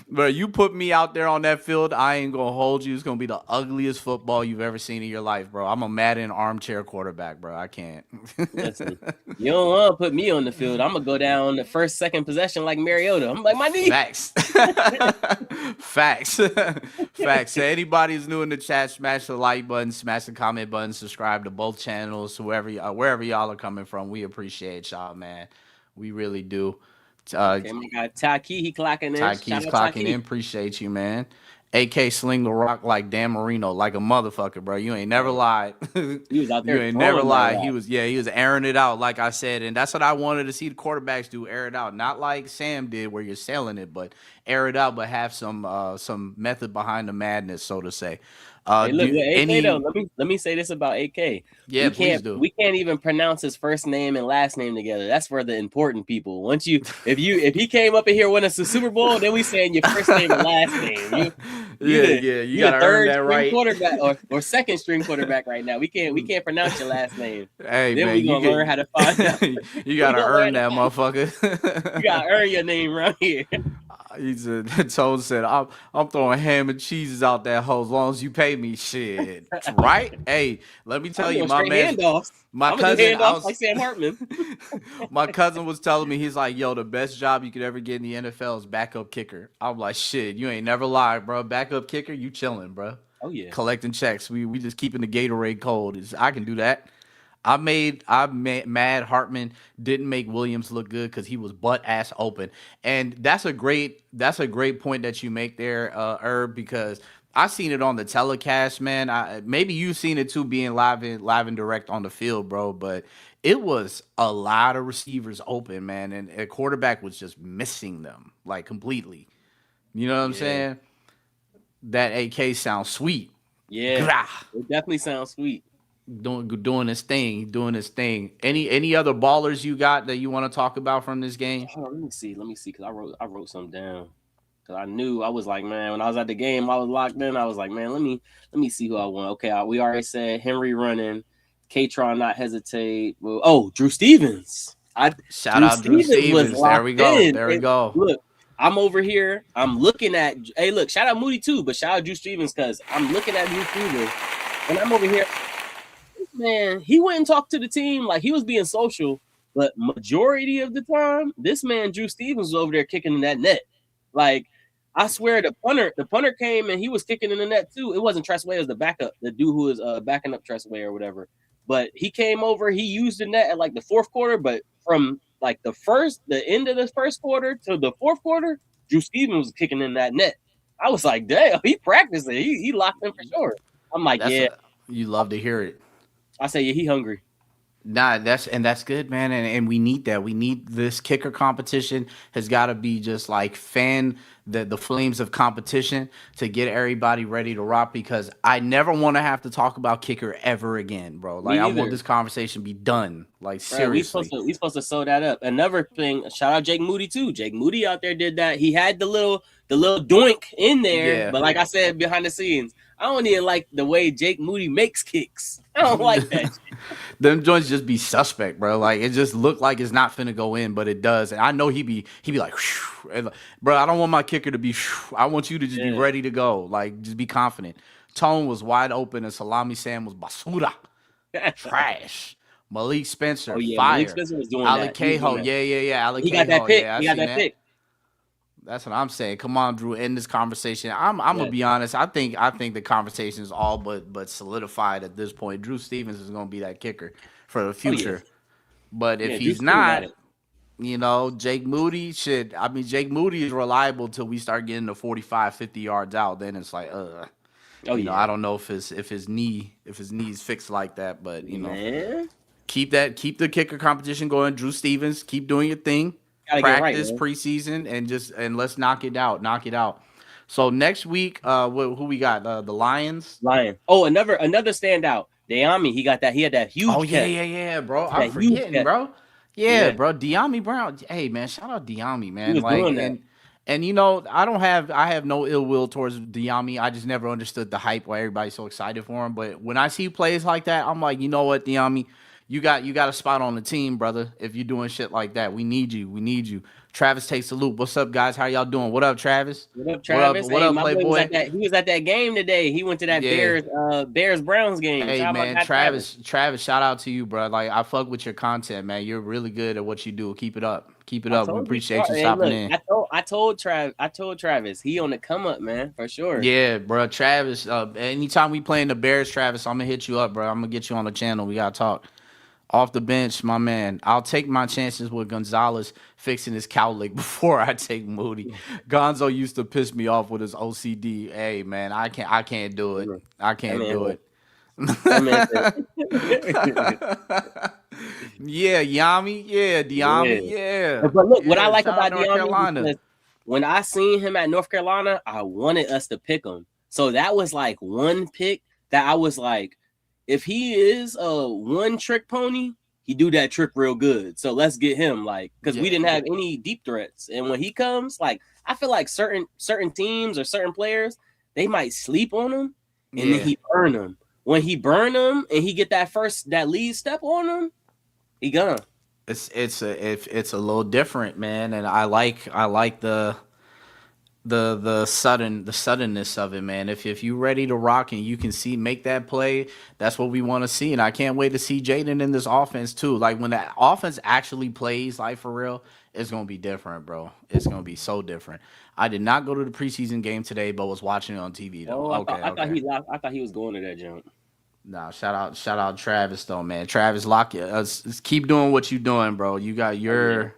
S1: Bro, you put me out there on that field, I ain't gonna hold you. It's gonna be the ugliest football you've ever seen in your life, bro. I'm a Madden armchair quarterback, bro. I can't.
S2: Listen, you don't want to put me on the field. I'm gonna go down the first, second possession like Mariota. I'm like my knee.
S1: Facts. Facts. Facts. So anybody who's new in the chat, smash the like button, smash the comment button, subscribe to both channels, wherever y'all are coming from. We appreciate y'all, man. We really do.
S2: Okay, my guy Taki, he clocking in.
S1: Ty
S2: Shout
S1: Keys
S2: out
S1: clocking in.
S2: Taki.
S1: Appreciate you, man. AK sling the rock like Dan Marino, like a motherfucker, bro. You ain't never
S2: Hey,
S1: lied.
S2: he was out
S1: You
S2: there
S1: ain't never
S2: throwing that
S1: lied.
S2: rock.
S1: He was airing it out, like I said, and that's what I wanted to see the quarterbacks do, air it out. Not like Sam did, where you're selling it, but air it out, but have some method behind the madness, so to say.
S2: Hey, look,
S1: Do
S2: with AK though.
S1: any?
S2: Let me say this about AK.
S1: Yeah,
S2: We
S1: please
S2: can't
S1: do.
S2: we can't even pronounce his first name and last name together. That's for the important people. Once you if he came up in here winning us the Super Bowl, then we saying your first name and last name. You
S1: Yeah,
S2: the
S1: yeah, you
S2: you the
S1: gotta earn
S2: third
S1: that
S2: string
S1: right.
S2: quarterback or second string quarterback right now. We can't pronounce your last name.
S1: Hey
S2: Then
S1: man,
S2: we gonna learn how to find out.
S1: you
S2: We
S1: gotta
S2: gonna learn
S1: earn
S2: how
S1: that
S2: to, you
S1: motherfucker.
S2: gotta earn your name right here.
S1: He said, Tone said, I'm throwing ham and cheeses out that hole as long as you pay me. Shit, right? Hey, let me tell
S2: I'm
S1: you,
S2: doing
S1: my
S2: straight
S1: man,
S2: handoffs.
S1: my
S2: I'm gonna do
S1: cousin, I
S2: handoffs
S1: was,
S2: like Sam Hartman.
S1: my cousin was telling me, he's like, yo, the best job you could ever get in the NFL is backup kicker. I'm like, shit, you ain't never lied, bro. Backup kicker, you chilling, bro.
S2: Oh yeah.
S1: Collecting checks. We just keeping the Gatorade cold. I can do that. Mad Hartman didn't make Williams look good because he was butt ass open, and that's a great point that you make there, Herb, because I seen it on the telecast, man. Maybe you've seen it too, being live and direct on the field, bro. But it was a lot of receivers open, man, and a quarterback was just missing them like completely. You know what I'm
S2: Yeah.
S1: saying? That AK sounds sweet.
S2: Yeah.
S1: Grah.
S2: It definitely sounds sweet.
S1: Doing his thing, doing his thing. Any other ballers you got that you want to talk about from this game?
S2: Oh, let me see, because I wrote something down. Cause I knew I was like, man, when I was at the game, I was locked in. I was like, man, let me see who I want. Okay, we already said Henry running, Katron not hesitate. Well, oh, Drew Stevens.
S1: Shout
S2: Drew
S1: out Drew
S2: Stevens was
S1: Stevens. There
S2: locked
S1: we go.
S2: in.
S1: There we
S2: And
S1: go.
S2: look, I'm over here. I'm looking at. Hey, look, shout out Moody too, but shout out Drew Stevens because I'm looking at Drew Stevens, and I'm over here. Man, he went and talked to the team like he was being social, but majority of the time, this man Drew Stevens was over there kicking in that net. Like I swear, the punter came and he was kicking in the net too. It wasn't Tressway as the backup, the dude who was backing up Tressway or whatever. But he came over, he used the net at like the fourth quarter, but from like the end of the first quarter to the fourth quarter, Drew Stevens was kicking in that net. I was like, damn, he practicing. He locked in for sure. I'm like,
S1: That's
S2: yeah.
S1: a, you love to hear it.
S2: I say, yeah, he hungry.
S1: Nah, that's good, man, and we need that. We need this kicker competition has got to be just like fan the flames of competition to get everybody ready to rock. Because I never want to have to talk about kicker ever again, bro.
S2: Me
S1: Like I want
S2: either.
S1: this conversation to be done. Like
S2: Right, we supposed
S1: seriously.
S2: to we supposed to sew that up. Another thing, shout out Jake Moody too. Jake Moody out there did that. He had the little doink in there,
S1: Yeah.
S2: but like I said behind the scenes, I don't even like the way Jake Moody makes kicks. I don't like that shit.
S1: Them joints just be suspect, bro. Like it just look like it's not finna go in, but it does. And I know he be like, and, bro. I don't want my kicker to be. I want you to just be
S2: Yeah.
S1: ready to go. Like just be confident. Tone was wide open and Salami Sam was basura, trash. Malik Spencer,
S2: Oh yeah, Malik
S1: fire.
S2: Spencer was doing
S1: Alec
S2: that. He was doing
S1: Cahoe,
S2: that.
S1: yeah. Alec
S2: He got that
S1: Cahoe,
S2: pick.
S1: yeah. I
S2: He got
S1: seen
S2: that
S1: that.
S2: pick.
S1: That's what I'm saying. Come on, Drew, end this conversation. I'm
S2: Yeah.
S1: gonna be honest. I think the conversation is all but solidified at this point. Drew Stevens is gonna be that kicker for the
S2: Oh yeah.
S1: future. But if
S2: Yeah, Drew
S1: he's
S2: Stevens got
S1: not,
S2: it.
S1: Jake Moody should. I mean, Jake Moody is reliable till we start getting the 45, 50 yards out. Then it's like,
S2: Oh
S1: I
S2: yeah.
S1: don't know if his knee's fixed like that. But
S2: Man.
S1: keep the kicker competition going. Drew Stevens, keep doing your thing.
S2: Gotta get right,
S1: Practice
S2: man.
S1: preseason and let's knock it out. Knock it out. So next week, who we got? The Lions.
S2: Lion. Oh, another standout. Deami, he had that
S1: Oh
S2: huge catch.
S1: yeah, bro. I'm
S2: That huge
S1: forgetting,
S2: catch.
S1: bro. Yeah,
S2: Yeah.
S1: bro. Deami Brown. Hey man, shout out Deami,
S2: He
S1: man.
S2: was
S1: Like
S2: doing that.
S1: and And I have no ill will towards Diami. I just never understood the hype why everybody's so excited for him. But when I see plays like that, I'm like, you know what, Diami, you got a spot on the team, brother. If you're doing shit like that, we need you. We need you. Travis takes the loop. What's up, guys? How y'all doing? What up, Travis?
S2: What up,
S1: What up?
S2: Travis?
S1: What
S2: Hey,
S1: up,
S2: my boy was
S1: Playboy?
S2: at that. He was at that game today. He went to that
S1: Yeah.
S2: Bears Browns game.
S1: Hey
S2: Shout out my
S1: man,
S2: guy Travis.
S1: Travis, shout out to you, bro. Like I fuck with your content, man. You're really good at what you do. Keep it up. Keep it
S2: I
S1: up. We
S2: told you.
S1: appreciate you
S2: Hey,
S1: stopping
S2: look,
S1: in.
S2: I told Travis he on the come up, man, for sure.
S1: Yeah, bro. Travis, anytime we playing the Bears, Travis, I'm gonna hit you up, bro. I'm gonna get you on the channel. We gotta talk. Off the bench, my man. I'll take my chances with Gonzalez fixing his cowlick before I take Moody. Gonzo used to piss me off with his OCD. Hey man, I can't do it. I
S2: That
S1: can't
S2: man,
S1: do it.
S2: that man said,
S1: Yeah, Yami. Yeah,
S2: yeah.
S1: Diami. Yeah.
S2: But look, what I
S1: Yeah.
S2: like
S1: Shout out
S2: about
S1: North
S2: De'Ami
S1: Carolina.
S2: because when I seen him at North Carolina, I wanted us to pick him. So that was like one pick that I was like, if he is a one trick pony, he do that trick real good. So let's get him, like, because we
S1: Yeah.
S2: didn't have any deep threats. And when he comes, like, I feel like certain teams or certain players, they might sleep on him and then
S1: Yeah.
S2: he burn them. When he burn them and he get that lead step on him, he gone.
S1: It's a little different, man, and I like the suddenness of it, man. If you ready to rock and you can see make that play, that's what we want to see, and I can't wait to see Jaden in this offense too. Like when that offense actually plays, like for real, it's gonna be different, bro. It's gonna be so different. I did not go to the preseason game today, but was watching it on TV though.
S2: Oh,
S1: Okay, okay.
S2: I thought he was going to that jump.
S1: Nah, shout out Travis though, man. Travis, lock it. Keep doing what you doing, bro.
S2: Oh yeah. Hey,
S1: You're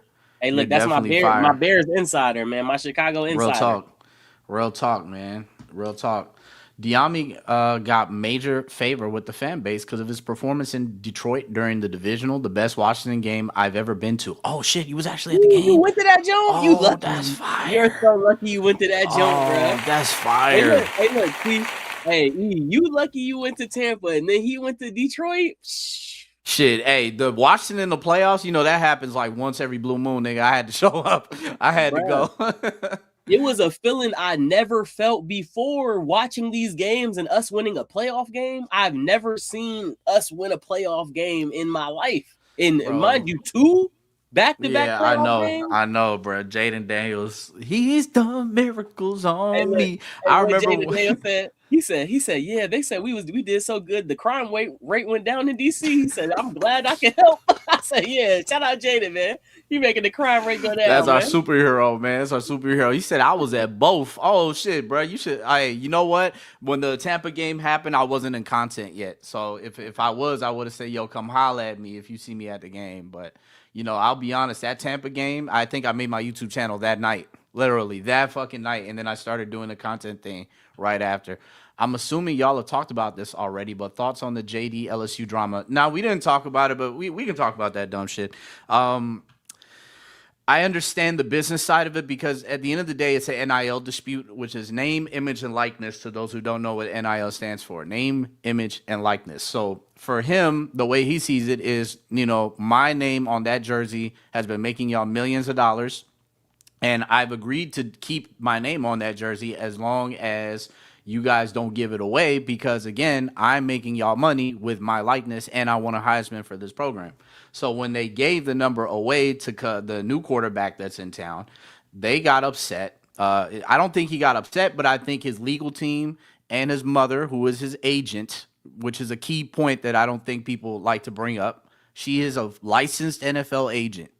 S2: look, that's
S1: definitely
S2: My
S1: fire.
S2: Bears insider, man. My Chicago
S1: Real
S2: insider.
S1: talk. Real talk, man. Real talk. Diami got major favor with the fan base because of his performance in Detroit during the divisional, the best Washington game I've ever been to. Oh shit, he was actually at the
S2: Ooh, you
S1: game.
S2: went to that jump? You
S1: Oh, that's
S2: lucky. You're
S1: fire.
S2: so lucky you went to that jump, bro.
S1: Oh, that's fire.
S2: Hey, look, see. Hey, E, you lucky you went to Tampa and then he went to Detroit.
S1: Shit, hey, the Washington in the playoffs, that happens like once every blue moon, nigga. I had to show up. I had to
S2: Bro,
S1: go.
S2: it was a feeling I never felt before watching these games and us winning a playoff game. I've never seen us win a playoff game in my life. And
S1: Bro.
S2: mind you, two back-to-back
S1: Yeah,
S2: playoff games.
S1: I know, bro. Jaden Daniels, he's done miracles
S2: Hey,
S1: on
S2: look,
S1: me.
S2: hey,
S1: I
S2: what
S1: remember.
S2: Jaden Daniel said. He said, yeah, they said we did so good. The crime rate went down in DC. He said, I'm glad I can help. I said, yeah, shout out Jaden, man. You making the crime rate go down,
S1: That's our
S2: man.
S1: superhero, man. That's our superhero. He said I was at both. Oh shit, bro. You should. You know what? When the Tampa game happened, I wasn't in content yet. So if I was, I would have said, "Yo, come holla at me if you see me at the game." But I'll be honest. That Tampa game, I think I made my YouTube channel that night, literally that fucking night, and then I started doing the content thing right after. I'm assuming y'all have talked about this already, but thoughts on the JD LSU drama? Now we didn't talk about it, but we can talk about that dumb shit. I understand the business side of it because at the end of the day, it's an NIL dispute, which is name, image, and likeness. To those who don't know what NIL stands for, name, image, and likeness. So for him, the way he sees it is, my name on that jersey has been making y'all millions of dollars. And I've agreed to keep my name on that jersey as long as you guys don't give it away because, again, I'm making y'all money with my likeness and I want a Heisman for this program. So when they gave the number away to the new quarterback that's in town, they got upset. I don't think he got upset, but I think his legal team and his mother, who is his agent, which is a key point that I don't think people like to bring up. She is a licensed NFL agent.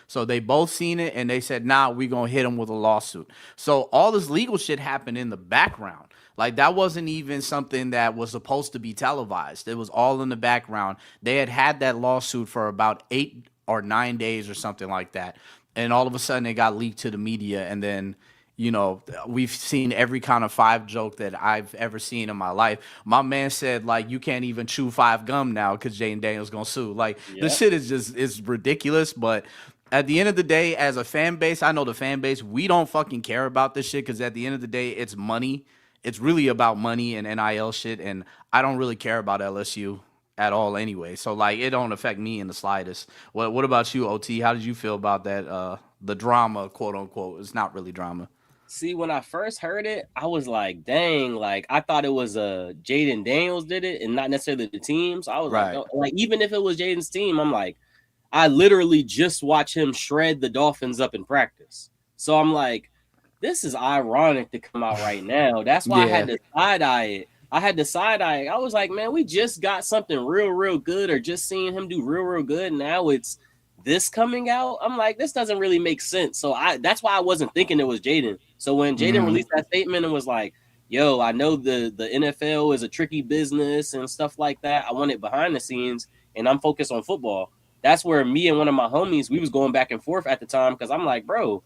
S1: So they both seen it and they said, nah, we're going to hit him with a lawsuit. So all this legal shit happened in the background. Like that wasn't even something that was supposed to be televised. It was all in the background. They had that lawsuit for about 8 or 9 days or something like that. And all of a sudden it got leaked to the media. And then, we've seen every kind of five joke that I've ever seen in my life. My man said, like, you can't even chew five gum now because Jaden Daniels going to sue. Like, this shit is ridiculous. But at the end of the day, as a fan base, I know the fan base, we don't fucking care about this shit because at the end of the day, it's money. It's really about money and NIL shit, and I don't really care about LSU. at all anyway. So like it don't affect me in the slightest. What about you, OT? How did you feel about that the drama, quote unquote? It's not really drama.
S2: See, when I first heard it, I was like, dang, like I thought it was Jaden Daniels did it and not necessarily the team. So I was like,
S1: Right.
S2: oh, like even if it was Jaden's team, I'm like, I literally just watched him shred the Dolphins up in practice. So I'm like, this is ironic to come out right now. That's why I had
S1: Yeah.
S2: to side eye it. I had to side eye it. I was like, man, we just got something real, real good, or just seeing him do real, real good. Now it's this coming out. I'm like, this doesn't really make sense. So that's why I wasn't thinking it was Jaden. So when Jaden
S1: Mm-hmm.
S2: released that statement and was like, yo, I know the NFL is a tricky business and stuff like that. I want it behind the scenes and I'm focused on football. That's where me and one of my homies, we was going back and forth at the time because I'm like, bro,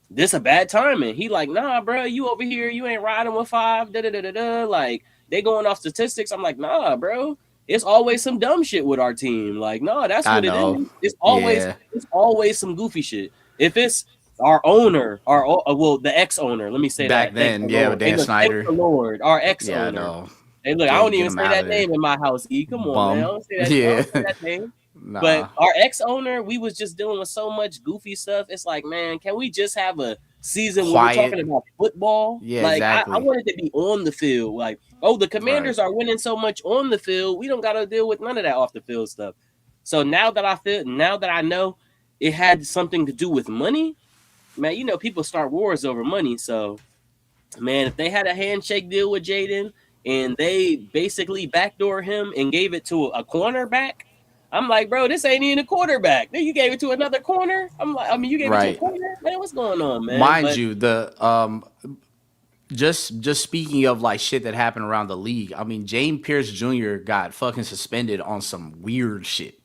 S2: this a bad timing. He like, nah, bro, you over here, you ain't riding with five, da da da da da. Like they going off statistics. I'm like, nah, bro. It's always some dumb shit with our team. Like, no, that's
S1: I
S2: what it
S1: know.
S2: is.
S1: Yeah.
S2: It's always some goofy shit. If it's our owner, well, the ex-owner, let me say
S1: Back
S2: that. Thank
S1: then,
S2: the
S1: yeah, with
S2: Lord. Hey,
S1: Dan
S2: look, thank
S1: Snyder.
S2: the Lord, our
S1: Yeah, I
S2: ex-owner.
S1: know.
S2: Hey, look, I don't
S1: Get
S2: even
S1: him
S2: say
S1: out
S2: that
S1: of there.
S2: name in my house. E, come on, man. I
S1: Bum.
S2: don't say that. I
S1: Yeah.
S2: don't say that name. But
S1: Nah.
S2: our ex-owner, we was just dealing with so much goofy stuff. It's like, man, can we just have a season where we're
S1: Quiet.
S2: talking about football?
S1: Yeah,
S2: Like, I
S1: exactly.
S2: wanted to be on the field. Like, oh, the
S1: Right.
S2: Commanders are winning so much on the field. We don't got to deal with none of that off the field stuff. So now that I know it had something to do with money, man, you know, people start wars over money. So, man, if they had a handshake deal with Jaden and they basically backdoor him and gave it to a cornerback, I'm like, bro, this ain't even a quarterback. Then you gave it to another corner. I'm like, I mean, you gave it to a
S1: Right.
S2: corner, man. What's going on, man?
S1: Mind
S2: But
S1: you, the just speaking of like shit that happened around the league. I mean, James Pierce Jr. got fucking suspended on some weird shit,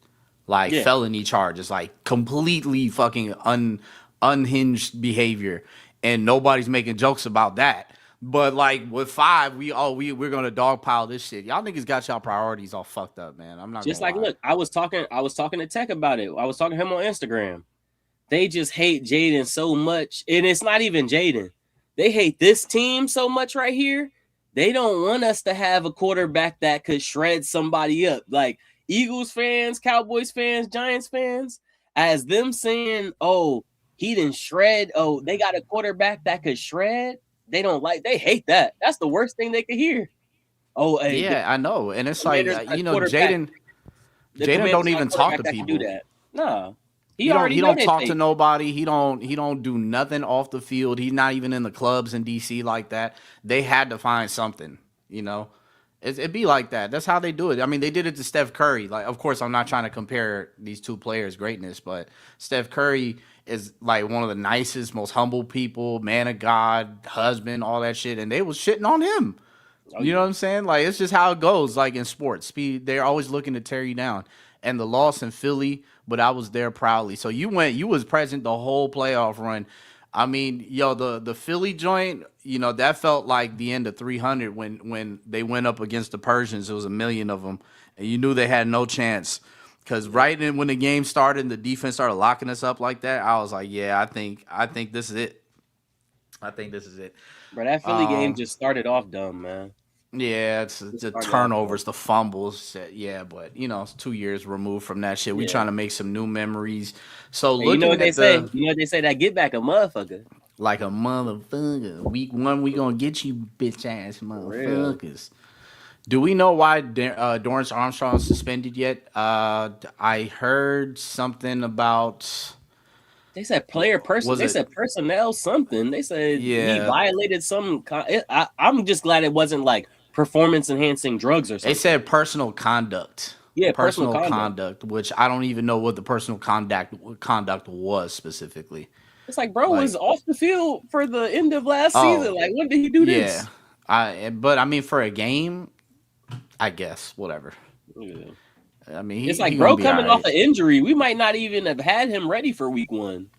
S1: like
S2: yeah,
S1: felony charges, like completely fucking unhinged behavior, and nobody's making jokes about that. But like with five, we're gonna dogpile this shit. Y'all niggas got y'all priorities all fucked up, man. I'm not
S2: just
S1: gonna
S2: like,
S1: lie.
S2: look, I was talking to Tech about it. I was talking to him on Instagram. They just hate Jaden so much, and it's not even Jaden. They hate this team so much right here. They don't want us to have a quarterback that could shred somebody up. Like Eagles fans, Cowboys fans, Giants fans, as them saying, "Oh, he didn't shred. Oh, they got a quarterback that could shred." They don't like. They hate that. That's the worst thing they could hear. Oh, hey, the
S1: Yeah, I know, and it's like
S2: Commanders got a
S1: you know,
S2: quarterback. The
S1: Jaden
S2: Commanders
S1: don't
S2: got a
S1: even talk
S2: quarterback
S1: to
S2: that can do
S1: people.
S2: that. Nah, he
S1: He
S2: already know
S1: don't
S2: they
S1: talk to
S2: fake.
S1: nobody. He don't do nothing off the field. He's not even in the clubs in DC like that. They had to find something, you know. It'd be like that. That's how they do it. I mean, they did it to Steph Curry. Like, of course, I'm not trying to compare these two players' greatness, but Steph Curry is like one of the nicest, most humble people, man of God, husband, all that shit, and they was shitting on him.
S2: Oh
S1: You know
S2: yeah.
S1: what I'm saying? Like it's just how it goes. Like in sports, they're always looking to tear you down. And the loss in Philly, but I was there proudly. So you was present the whole playoff run. I mean, yo, the Philly joint, you know, that felt like the end of 300 when they went up against the Persians. It was a million of them, and you knew they had no chance. Because
S2: Yeah.
S1: right in when the game started, and the defense started locking us up like that. I was like, yeah, I think this is it. I think this is it.
S2: Bro, that Philly game
S1: Um,
S2: just started off dumb, man.
S1: Yeah, it's
S2: It
S1: the
S2: started off dumb.
S1: turnovers, the fumbles. Yeah, but you know, it's 2 years removed from that shit. We
S2: Yeah.
S1: trying to make some new memories. So
S2: Hey, you know what
S1: looking
S2: they
S1: at
S2: say?
S1: the
S2: You know what they say? That get back a motherfucker.
S1: like a motherfucker, week one we gonna get you bitch ass
S2: For real.
S1: motherfuckers. Do we know why Dorrance Armstrong is suspended yet? I heard something about
S2: They said player person.
S1: was
S2: They
S1: it?
S2: said personnel something. They said he
S1: Yeah,
S2: violated some. I'm just glad it wasn't like performance enhancing drugs or
S1: they
S2: something.
S1: said personal conduct.
S2: Yeah, personal
S1: Personal
S2: conduct.
S1: conduct, which I don't even know what the personal conduct was specifically.
S2: It's like bro was
S1: Like,
S2: off the field for the end of last season.
S1: oh,
S2: Like when did he do
S1: yeah.
S2: this?
S1: But I mean, for a game, I guess whatever.
S2: Yeah.
S1: I mean,
S2: It's
S1: he
S2: like
S1: gonna
S2: bro
S1: be all
S2: coming off
S1: right.
S2: an injury. We might not even have had him ready for week one.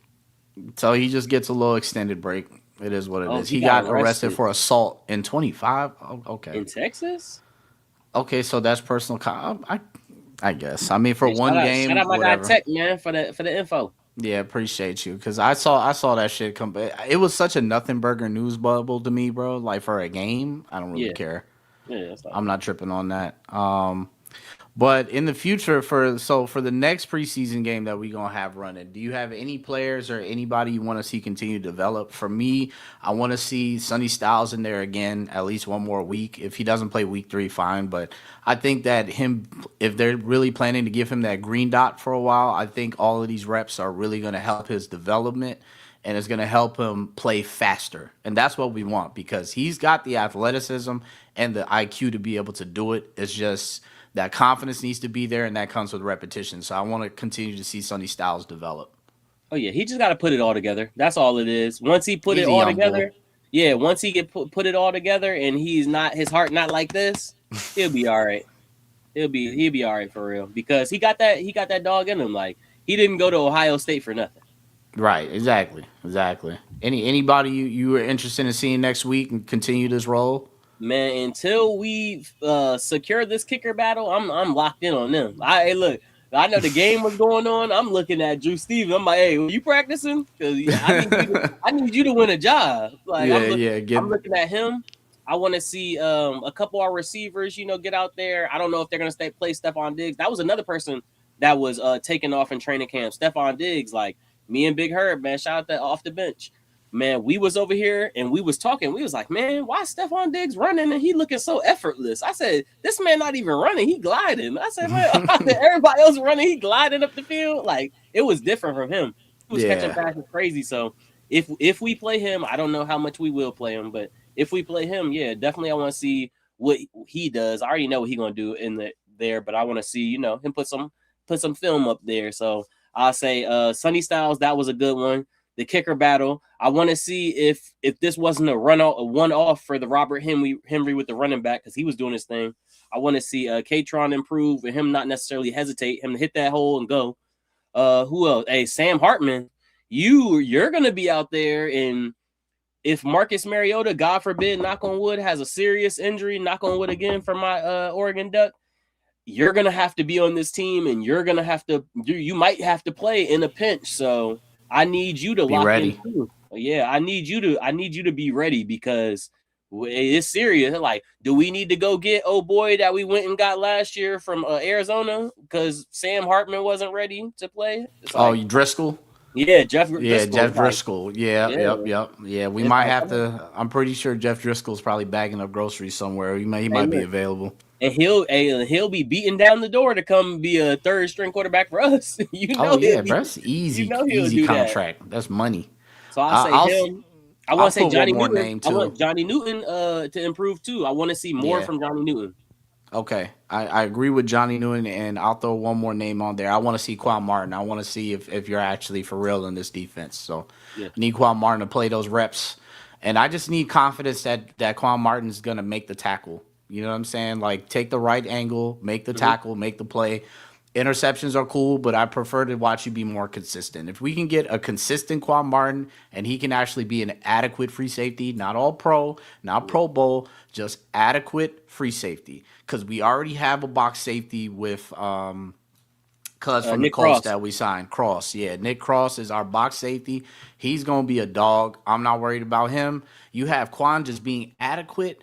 S1: So he just gets a little extended break. It is what it
S2: Oh,
S1: is.
S2: he
S1: He
S2: got
S1: got arrested
S2: arrested
S1: for assault in 25. Oh, okay,
S2: in Texas.
S1: okay. So that's personal. I guess. I mean, for
S2: Hey,
S1: one
S2: shout
S1: game,
S2: out my guy
S1: whatever.
S2: Tech, man, for the info.
S1: Yeah, appreciate you because I saw that shit come. It was such a nothing burger news bubble to me, bro. Like for a game, I don't really
S2: Yeah,
S1: care.
S2: yeah, that's not
S1: I'm
S2: bad.
S1: not tripping on that. But in the future, for the next preseason game that we gonna have running, do you have any players or anybody you want to see continue to develop? For me, I want to see Sonny Styles in there again at least one more week. If he doesn't play week 3, fine. But I think that if they're really planning to give him that green dot for a while, I think all of these reps are really gonna help his development and it's going to help him play faster. And that's what we want because he's got the athleticism and the IQ to be able to do it. It's just that confidence needs to be there, and that comes with repetition. So I want to continue to see Sonny Styles develop.
S2: Oh yeah, he just got to put it all together. That's all it is. Once he put
S1: He's
S2: it
S1: a
S2: all
S1: young bull.
S2: together, yeah. Once he get put it all together, and he's not his heart not like this, he'll be all right. He'll be all right for real because he got that dog in him. Like he didn't go to Ohio State for nothing.
S1: Right, exactly. Anybody you were interested in seeing next week and continue this role?
S2: Man, until we secure this kicker battle, I'm locked in on them. Hey, look, I know the game was going on. I'm looking at Drew Stevens. I'm like, hey, are you practicing? Because I need you to win a job. Like I'm looking at him. I want to see a couple of our receivers, get out there. I don't know if they're gonna play Stephon Diggs. That was another person that was taken off in training camp. Stephon Diggs, like me and Big Herb, man, shout out that off the bench. Man, we was over here and we was talking. We was like, man, why Stephon Diggs running and he looking so effortless? I said, this man not even running, he gliding. I said, man, everybody else running, he gliding up the field. Like it was different from him. He was catching passes crazy. So if we play him, I don't know how much we will play him, but if we play him, yeah, definitely I want to see what he does. I already know what he's gonna do in there, but I want to see, him put some film up there. So I'll say Sonny Styles, that was a good one. The kicker battle. I want to see if this wasn't a one off for the Robert Henry with the running back because he was doing his thing. I want to see Katron improve and him not necessarily hesitate, him to hit that hole and go. Who else? Hey, Sam Hartman, you're gonna be out there, and if Marcus Mariota, God forbid, knock on wood, has a serious injury, knock on wood again for my Oregon Duck, you're gonna have to be on this team, and you're gonna have to you might have to play in a pinch. So I need you to
S1: Be
S2: lock
S1: ready.
S2: in too. Yeah, I need you to be ready because it's serious. Like, do we need to go get boy that we went and got last year from Arizona because Sam Hartman wasn't ready to play?
S1: Driscoll?
S2: Yeah, Jeff Driscoll.
S1: Yeah, Jeff Driscoll.
S2: Yeah.
S1: Yep. Yeah, we might have to. I'm pretty sure Jeff Driscoll's probably bagging up groceries somewhere. He might be available.
S2: And he'll be beating down the door to come be a third string quarterback for us.
S1: Bro, that's easy contract.
S2: That.
S1: That's money.
S2: So I'll say him. I want to say Johnny Newton. I want
S1: too.
S2: Johnny Newton to improve too. I want to see more from Johnny Newton.
S1: Okay, I agree with Johnny Newton, and I'll throw one more name on there. I want to see Quan Martin. I want to see if you're actually for real in this defense. So I need Quan Martin to play those reps, and I just need confidence that Quan Martin's gonna make the tackle. You know what I'm saying? Like take the right angle, make the tackle, make the play. Interceptions are cool, but I prefer to watch you be more consistent. If we can get a consistent Quan Martin and he can actually be an adequate free safety, not all pro, not Pro Bowl, just adequate free safety. Because we already have a box safety with from the
S2: Nick
S1: Colts
S2: Cross.
S1: that we signed. Cross, yeah. Nick Cross is our box safety. He's going to be a dog. I'm not worried about him. You have Quan just being adequate.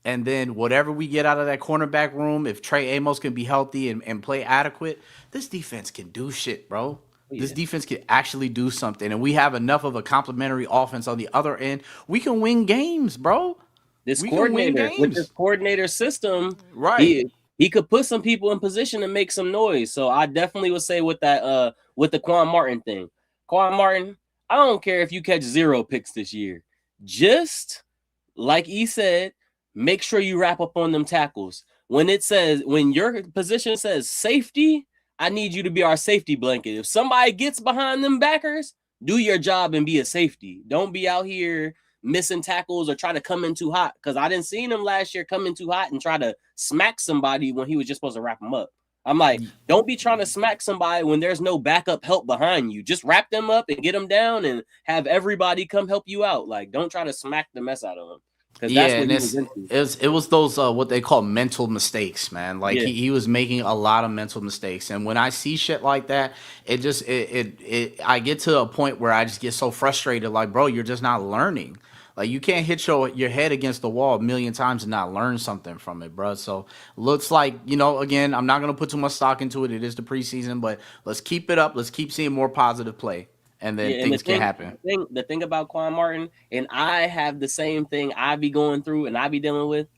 S1: And then whatever we get out of that cornerback room, if Trey Amos can be healthy and play adequate, this defense can do shit, bro. Yeah. This defense can actually do something. And we have enough of a complementary offense on the other end. We can win games, bro.
S2: This coordinator, with this coordinator system,
S1: right?
S2: He could put some people in position to make some noise. So I definitely would say with that, with the Quan Martin thing. Quan Martin, I don't care if you catch 0 picks this year. Just like he said, make sure you wrap up on them tackles. When your position says safety, I need you to be our safety blanket. If somebody gets behind them backers, do your job and be a safety. Don't be out here missing tackles or try to come in too hot. Because I didn't see him last year come in too hot and try to smack somebody when he was just supposed to wrap them up. I'm like, don't be trying to smack somebody when there's no backup help behind you. Just wrap them up and get them down and have everybody come help you out. Like, don't try to smack the mess out of them.
S1: Yeah, and it was those what they call mental mistakes, man. Like he was making a lot of mental mistakes, and when I see shit like that, I get to a point where I just get so frustrated. Like, bro, you're just not learning. Like you can't hit your head against the wall a million times and not learn something from it, bro. So looks like, again, I'm not gonna put too much stock into it. It is the preseason, but let's keep it up. Let's keep seeing more positive play, and then
S2: Yeah, and
S1: things can happen.
S2: the thing about Quan Martin, and I have the same thing I be going through and I be dealing with.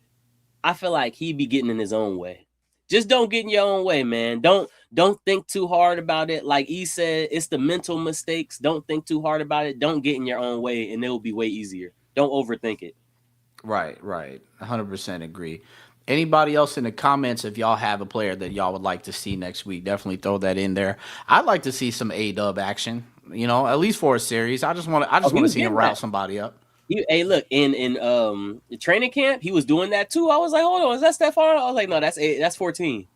S2: I feel like he be getting in his own way. Just don't get in your own way, man. Don't think too hard about it. Like he said, it's the mental mistakes. Don't think too hard about it. Don't get in your own way, and it will be way easier. Don't overthink it.
S1: Right, right. 100% agree. Anybody else in the comments, if y'all have a player that y'all would like to see next week, definitely throw that in there. I'd like to see some A-Dub action, at least for a series. I
S2: Oh,
S1: just
S2: he
S1: want to
S2: was
S1: see him
S2: getting
S1: route
S2: that.
S1: somebody up.
S2: Hey, look, in the training camp, he was doing that too. I was like, hold on, is that Stephon? I was like, no, that's 14.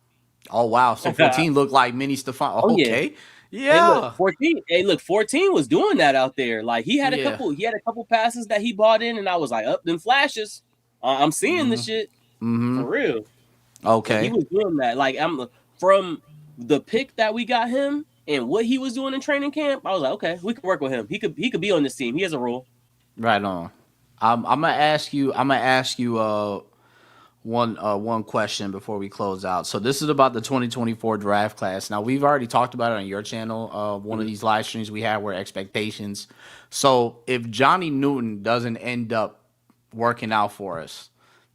S1: Oh wow, so 14 looked like mini Stefan.
S2: Oh yeah.
S1: Okay.
S2: Hey, look,
S1: Yeah.
S2: 14. Hey, look, 14 was doing that out there. Like
S1: Yeah.
S2: he had a couple passes that he bought in, and I was like, up them flashes. I'm seeing the shit for real. And he
S1: Okay.
S2: was doing that. Like I'm from the pick that we got him and what he was doing in training camp. I was like, okay, we could work with him. He could be on this team. He has a role.
S1: Right on. I'm gonna ask you. One question before we close out. So this is about the 2024 draft class. Now we've already talked about it on your channel. One of
S2: Mhm.
S1: these live streams we had were expectations. So if Johnny Newton doesn't end up working out for us,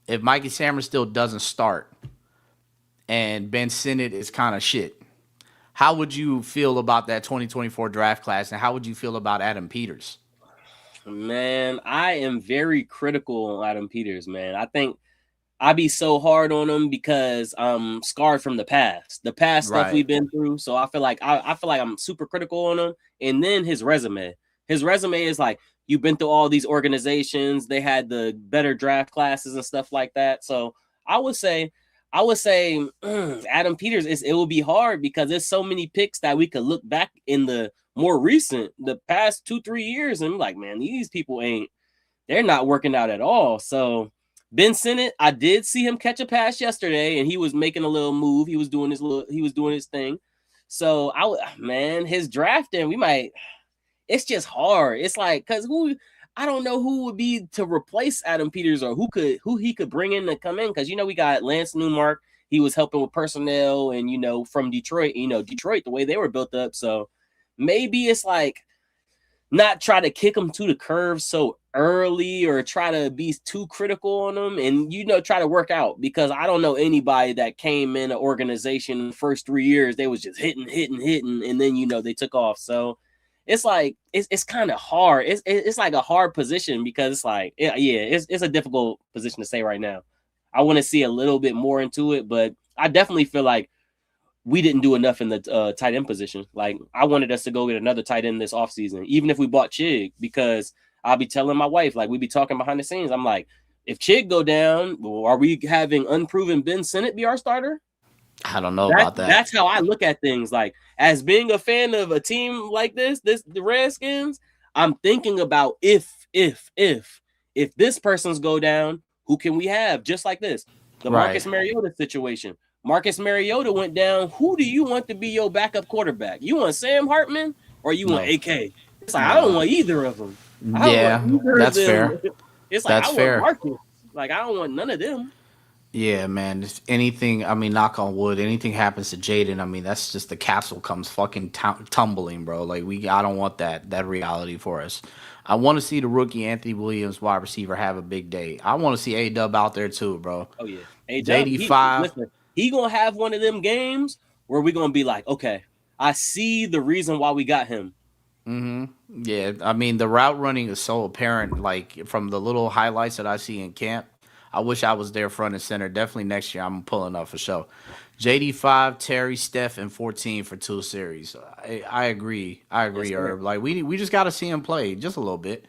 S1: if Mikey Sammer still doesn't start, and Ben Sinnott is kind of shit, how would you feel about that 2024 draft class, and how would you feel about Adam Peters?
S2: Man, I am very critical on Adam Peters, man. I think I be so hard on him because I'm scarred from the past stuff
S1: Right.
S2: we've been through. So I feel like I'm super critical on him. And then his resume is like you've been through all these organizations. They had the better draft classes and stuff like that. So I would say, Adam Peters it will be hard because there's so many picks that we could look back in the past 2-3 years, and like, man, these people they're not working out at all. So Ben Sinnott, I did see him catch a pass yesterday, and he was making a little move. He was doing his thing. So man, his drafting, we might. It's just hard. It's like because I don't know who would be to replace Adam Peters or who he could bring in to come in because we got Lance Newmark. He was helping with personnel, and from Detroit. Detroit the way they were built up. So maybe it's like not try to kick them to the curve so early or try to be too critical on them and try to work out because I don't know anybody that came in an organization in the first 3 years they was just hitting and then they took off. So it's like it's kind of hard. It's like a hard position because it's like it's a difficult position to say right now. I want to see a little bit more into it, but I definitely feel like we didn't do enough in the tight end position. Like I wanted us to go get another tight end this offseason, even if we bought Chig, because I'll be telling my wife, like we be talking behind the scenes. I'm like, if Chig go down, are we having unproven Ben Sinnott be our starter?
S1: I don't know about that.
S2: That's how I look at things. Like as being a fan of a team like the Redskins, I'm thinking about if this person's go down, who can we have? Just like this, the
S1: Right.
S2: Marcus Mariota situation. Marcus Mariota went down. Who do you want to be your backup quarterback? You want Sam Hartman or you want
S1: No.
S2: AK? It's like I don't
S1: No.
S2: want either of them. I don't want
S1: Yeah,
S2: either of
S1: that's
S2: them.
S1: fair.
S2: It's like
S1: That's
S2: I want
S1: fair.
S2: Marcus. Like I don't want none of them.
S1: Yeah, man. If anything, I mean, knock on wood, anything happens to Jaden, I mean, that's just the castle comes fucking tumbling, bro. Like I don't want that reality for us. I want to see the rookie Anthony Williams, wide receiver, have a big day. I want to see A Dub out there too, bro.
S2: Oh yeah. Hey Dub,
S1: JD 5.
S2: he gonna have one of them games where we gonna be like, okay, I see the reason why we got him.
S1: Yeah, I mean the route running is so apparent. Like from the little highlights that I see in camp, I wish I was there front and center. Definitely next year, I'm pulling up for sure. JD 5, Terry, Steph, and 14 for 2 series. I agree. I
S2: Yes,
S1: agree,
S2: sir.
S1: Herb. Like we just got to see him play just a little bit,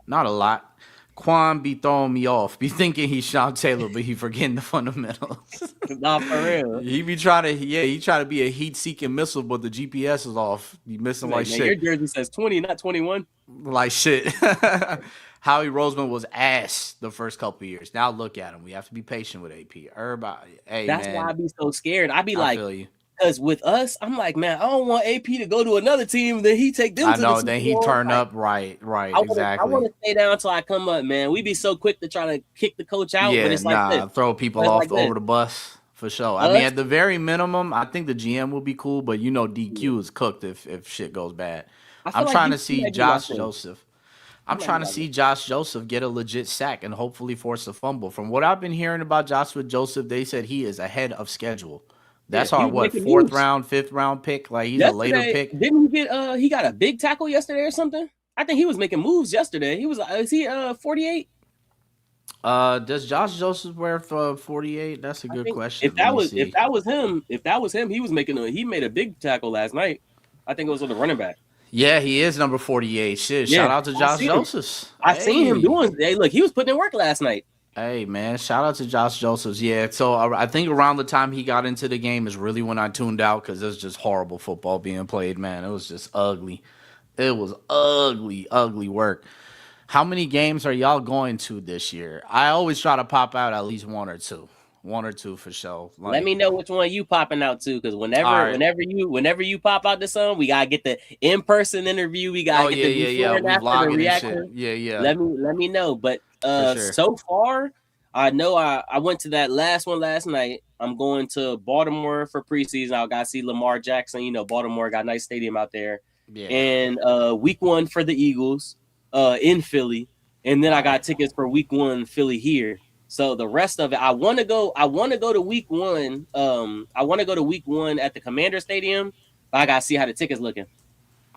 S1: not a lot. Quan be throwing me off. Be thinking he's Sean Taylor, but he forgetting the fundamentals.
S2: Nah, for real.
S1: He be trying to, yeah, he try to be a heat-seeking missile, but the GPS is off. You missing
S2: He's
S1: like
S2: like, man, your
S1: shit.
S2: jersey says 20, not 21.
S1: Like shit. Howie Roseman was ass the first couple years. Now look at him. We have to be patient with AP. Everybody, hey
S2: That's why
S1: man,
S2: I be so scared. I be
S1: I
S2: like,
S1: feel you.
S2: Because with us, I'm like, man, I don't want AP to go to another team. Then he take them
S1: I
S2: to the
S1: know.
S2: Super
S1: Then he
S2: Bowl.
S1: turned
S2: Like,
S1: up. Right.
S2: I
S1: Exactly.
S2: want to stay down until I come up, man. We be so quick to try to kick the coach out, but
S1: Yeah.
S2: it's like this.
S1: Nah. Throw people
S2: But it's
S1: off
S2: like this.
S1: over the bus for sure. I mean,
S2: Us,
S1: at the very minimum, I think the GM will be cool, but DQ is cooked if shit goes bad.
S2: I
S1: I'm
S2: feel like
S1: trying
S2: you
S1: to see
S2: might be
S1: Josh
S2: locked in.
S1: Joseph.
S2: You
S1: I'm
S2: might be
S1: trying to
S2: locked in.
S1: see Josh Joseph get a legit sack and hopefully force a fumble. From what I've been hearing about Joshua Joseph, they said he is ahead of schedule.
S2: Yeah,
S1: That's
S2: he
S1: our
S2: was
S1: what
S2: making
S1: fourth
S2: moves
S1: round, fifth round pick. Like he's a later
S2: yesterday.
S1: pick.
S2: Didn't he get? He got a big tackle yesterday or something. I think he was making moves yesterday. He was. Is he 48?
S1: Does Josh Joseph wear 48? That's a
S2: I
S1: good
S2: think if
S1: question. Let
S2: that
S1: me
S2: was if
S1: see.
S2: that was him, he was making he made a big tackle last night. I think it was with the running back.
S1: Yeah, he is number 48. Shit,
S2: Yeah,
S1: shout out to
S2: I
S1: Josh
S2: seen him.
S1: Joseph.
S2: I seen him
S1: Hey.
S2: doing. Hey, look, he was putting in work last night.
S1: Hey man, shout out to Josh Josephs. Yeah, so I think around the time he got into the game is really when I tuned out because it was just horrible football being played. Man, it was just ugly. It was ugly, ugly work. How many games are y'all going to this year? I always try to pop out at least one or two for sure.
S2: Let
S1: Like,
S2: me know which one you popping out to, because
S1: all right.
S2: whenever you pop out to some, we gotta get the in person interview. We gotta
S1: Oh
S2: get
S1: yeah,
S2: the
S1: yeah, yeah.
S2: before and
S1: We
S2: after the
S1: vlogging and shit.
S2: reaction.
S1: Yeah, yeah,
S2: Let me know. But
S1: for sure.
S2: so far, I know I went to that last one last night. I'm going to Baltimore for preseason. I got to see Lamar Jackson. You know, Baltimore got a nice stadium out there.
S1: Yeah.
S2: And week one for the Eagles in Philly. And then I
S1: All right.
S2: got tickets for week one Philly here. So the rest of it, I want to go. I want to go to week one. I want to go to week one at the Commander Stadium. But I gotta see how the tickets looking.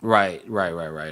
S1: Right.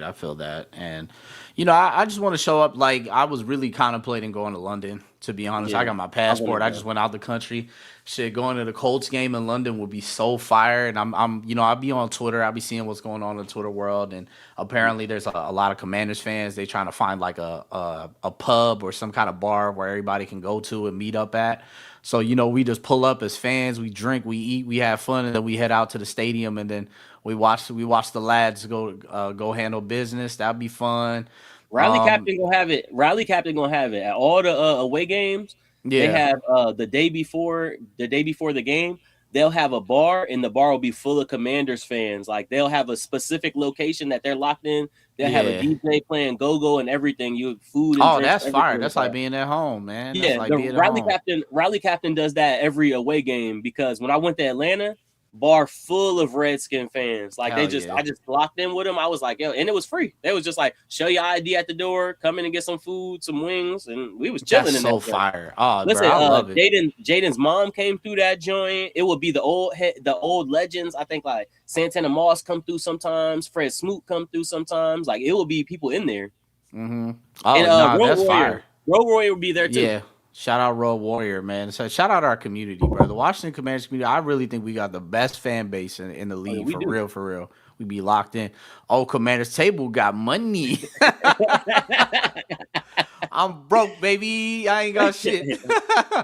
S1: I feel that. And, I just want to show up. Like, I was really contemplating going to London, to be honest. I
S2: Yeah,
S1: got my
S2: I want to
S1: passport. I just
S2: go.
S1: went out the country. Shit, going to the Colts game in London would be so fire. And I'll be on Twitter. I'll be seeing what's going on in the Twitter world. And apparently there's a lot of Commanders fans. They trying to find like a pub or some kind of bar where everybody can go to and meet up at. So, we just pull up as fans, we drink, we eat, we have fun, and then we head out to the stadium, and then we watch the lads go handle business. That'd be fun.
S2: Riley
S1: Um,
S2: Captain gonna have it. Riley Captain gonna have it at all the away games. They
S1: yeah,
S2: have the day before the game. They'll have a bar, and the bar will be full of Commanders fans. Like they'll have a specific location that they're locked in. They'll have a
S1: yeah.
S2: DJ playing go-go and everything. You food and
S1: Oh,
S2: drinks,
S1: that's fire.
S2: everything like
S1: That's like
S2: that.
S1: being at home, man. That's
S2: Yeah,
S1: like
S2: the
S1: being at home.
S2: Riley Captain does that every away game because when I went to Atlanta, bar full of Redskin fans. Like
S1: Hell yeah.
S2: I just locked in with them. I was like, yo, and it was free. They was just like, show your ID at the door, come in and get some food, some wings, and we was chilling
S1: That's
S2: in
S1: so
S2: that joint.
S1: fire. Oh, bro,
S2: Listen,
S1: I love it.
S2: Jaden's mom came through that joint. It would be the old legends. I think like Santana Moss come through sometimes. Fred Smoot come through sometimes. Like it will be people in there.
S1: Mm-hmm.
S2: And
S1: Oh, nah,
S2: Road
S1: that's
S2: Warrior,
S1: fire.
S2: Road Warrior will be there too.
S1: Yeah. Shout out Road Warrior, man. So shout out our community, bro. The Washington Commanders community. I really think we got the best fan base in the
S2: Oh, yeah,
S1: league
S2: we
S1: for
S2: do.
S1: real, for real. We be locked in. Oh, Commanders table got money. I'm broke, baby. I ain't got shit.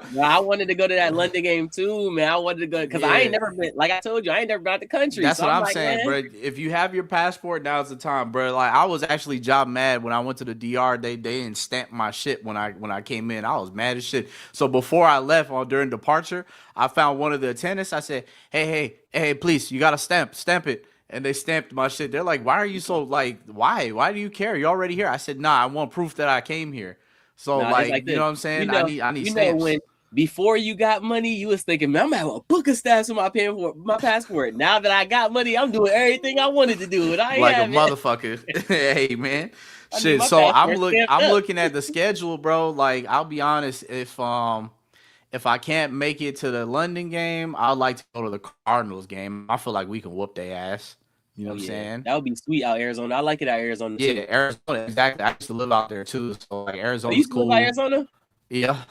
S2: No, I wanted to go to that London game too, man. I wanted to go because I ain't
S1: Yeah.
S2: never been. Like I told you, I ain't never been out the country.
S1: That's
S2: So
S1: what
S2: I'm
S1: I'm
S2: like,
S1: saying,
S2: man,
S1: bro. If you have your passport, now's the time, bro. Like I was actually job mad when I went to the DR. They didn't stamp my shit when I came in. I was mad as shit. So before I left on during departure, I found one of the attendants. I said, hey, please, you got to stamp it. And they stamped my shit. They're like, why are you so like, why? Why do you care? You're already here. I said, nah, I want proof that I came here. So
S2: nah, it's
S1: like,
S2: like
S1: you know
S2: this.
S1: what I'm saying? I need
S2: When
S1: stamps.
S2: before you got money, you was thinking, man, I'm gonna have a book of stats with my passport. Now that I got money, I'm doing everything I wanted to do, and I ain't
S1: Like a
S2: have it.
S1: motherfucker. Hey man.
S2: I need
S1: Shit.
S2: my
S1: So
S2: passport stamped
S1: I'm
S2: up.
S1: looking at the schedule, bro. Like I'll be honest, if I can't make it to the London game, I'd like to go to the Cardinals game. I feel like we can whoop their ass. You know
S2: Oh
S1: what I'm
S2: yeah,
S1: saying?
S2: that would be sweet out Arizona. I like it out Arizona
S1: Yeah,
S2: too.
S1: Arizona, exactly. I used to live out there too. So like
S2: Oh, you
S1: Arizona's
S2: used to live out
S1: cool.
S2: Arizona?
S1: Yeah.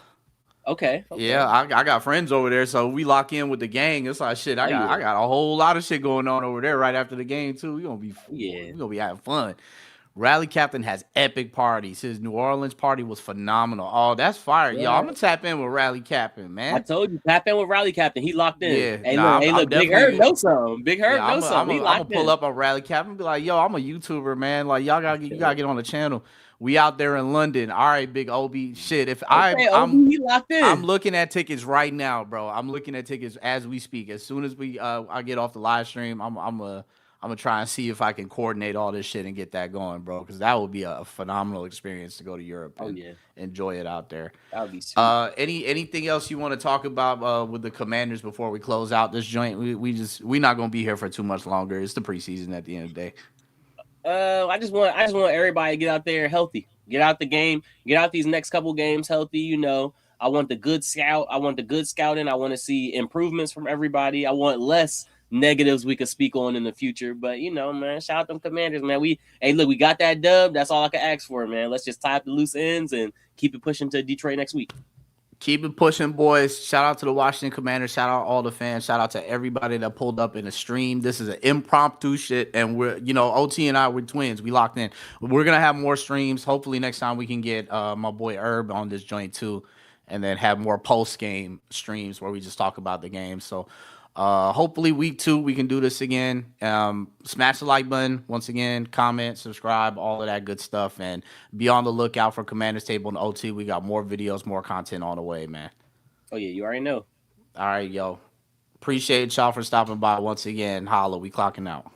S2: Okay,
S1: Yeah,
S2: okay.
S1: I got friends over there, so we lock in with the gang. It's like shit. I
S2: Oh
S1: got
S2: yeah,
S1: I got a whole lot of shit going on over there right after the game too. We gonna be
S2: oh yeah.
S1: having fun. Rally Captain has epic parties. His New Orleans party was phenomenal. Oh, that's fire. Yo, I'm
S2: Yeah,
S1: gonna tap in with Rally Captain,
S2: I
S1: man.
S2: told you, tap in with Rally Captain. He locked in.
S1: Yeah,
S2: Hey,
S1: nah,
S2: look,
S1: I'm
S2: Big Herb
S1: definitely.
S2: knows something. Big Herb
S1: Yeah,
S2: knows something. He
S1: I'm gonna
S2: locked
S1: pull
S2: in.
S1: up on Rally Cap and be like, yo, I'm a YouTuber, man. Like you gotta get on the channel. We out there in London. All right, big OB. Shit, if
S2: Okay, OB, he locked
S1: I'm
S2: in.
S1: looking at tickets right now, bro. I'm looking at tickets as we speak. As soon as we I get off the live stream, I'm gonna try and see if I can coordinate all this shit and get that going, bro. Because that would be a phenomenal experience to go to Europe
S2: Oh
S1: and
S2: yeah,
S1: enjoy it out there.
S2: that would be sweet.
S1: Anything else you want to talk about with the Commanders before we close out this joint? We not gonna be here for too much longer. It's the preseason at the end of the day.
S2: I just want everybody to get out there healthy. Get out the game. Get out these next couple games healthy. You know, I want the good scout. I want the good scouting. I want to see improvements from everybody. I want less negatives we could speak on in the future. But you know, man, shout out them Commanders, man. Hey, look, we got that dub. That's all I can ask for, man. Let's just tie up the loose ends and keep it pushing to Detroit next week.
S1: Keep it pushing, boys. Shout out to the Washington Commanders. Shout out all the fans. Shout out to everybody that pulled up in the stream. This is an impromptu shit, and we're OT and I we're twins. We locked in. We're gonna have more streams. Hopefully next time we can get my boy Herb on this joint too, and then have more post game streams where we just talk about the game. So hopefully week 2 we can do this again. Smash the like button once again, comment, subscribe, all of that good stuff, and be on the lookout for Commanders Table and OT. We got more videos, more content on the way, man.
S2: Oh yeah, you already know.
S1: All right, yo. Appreciate y'all for stopping by once again. Holla, we clocking out.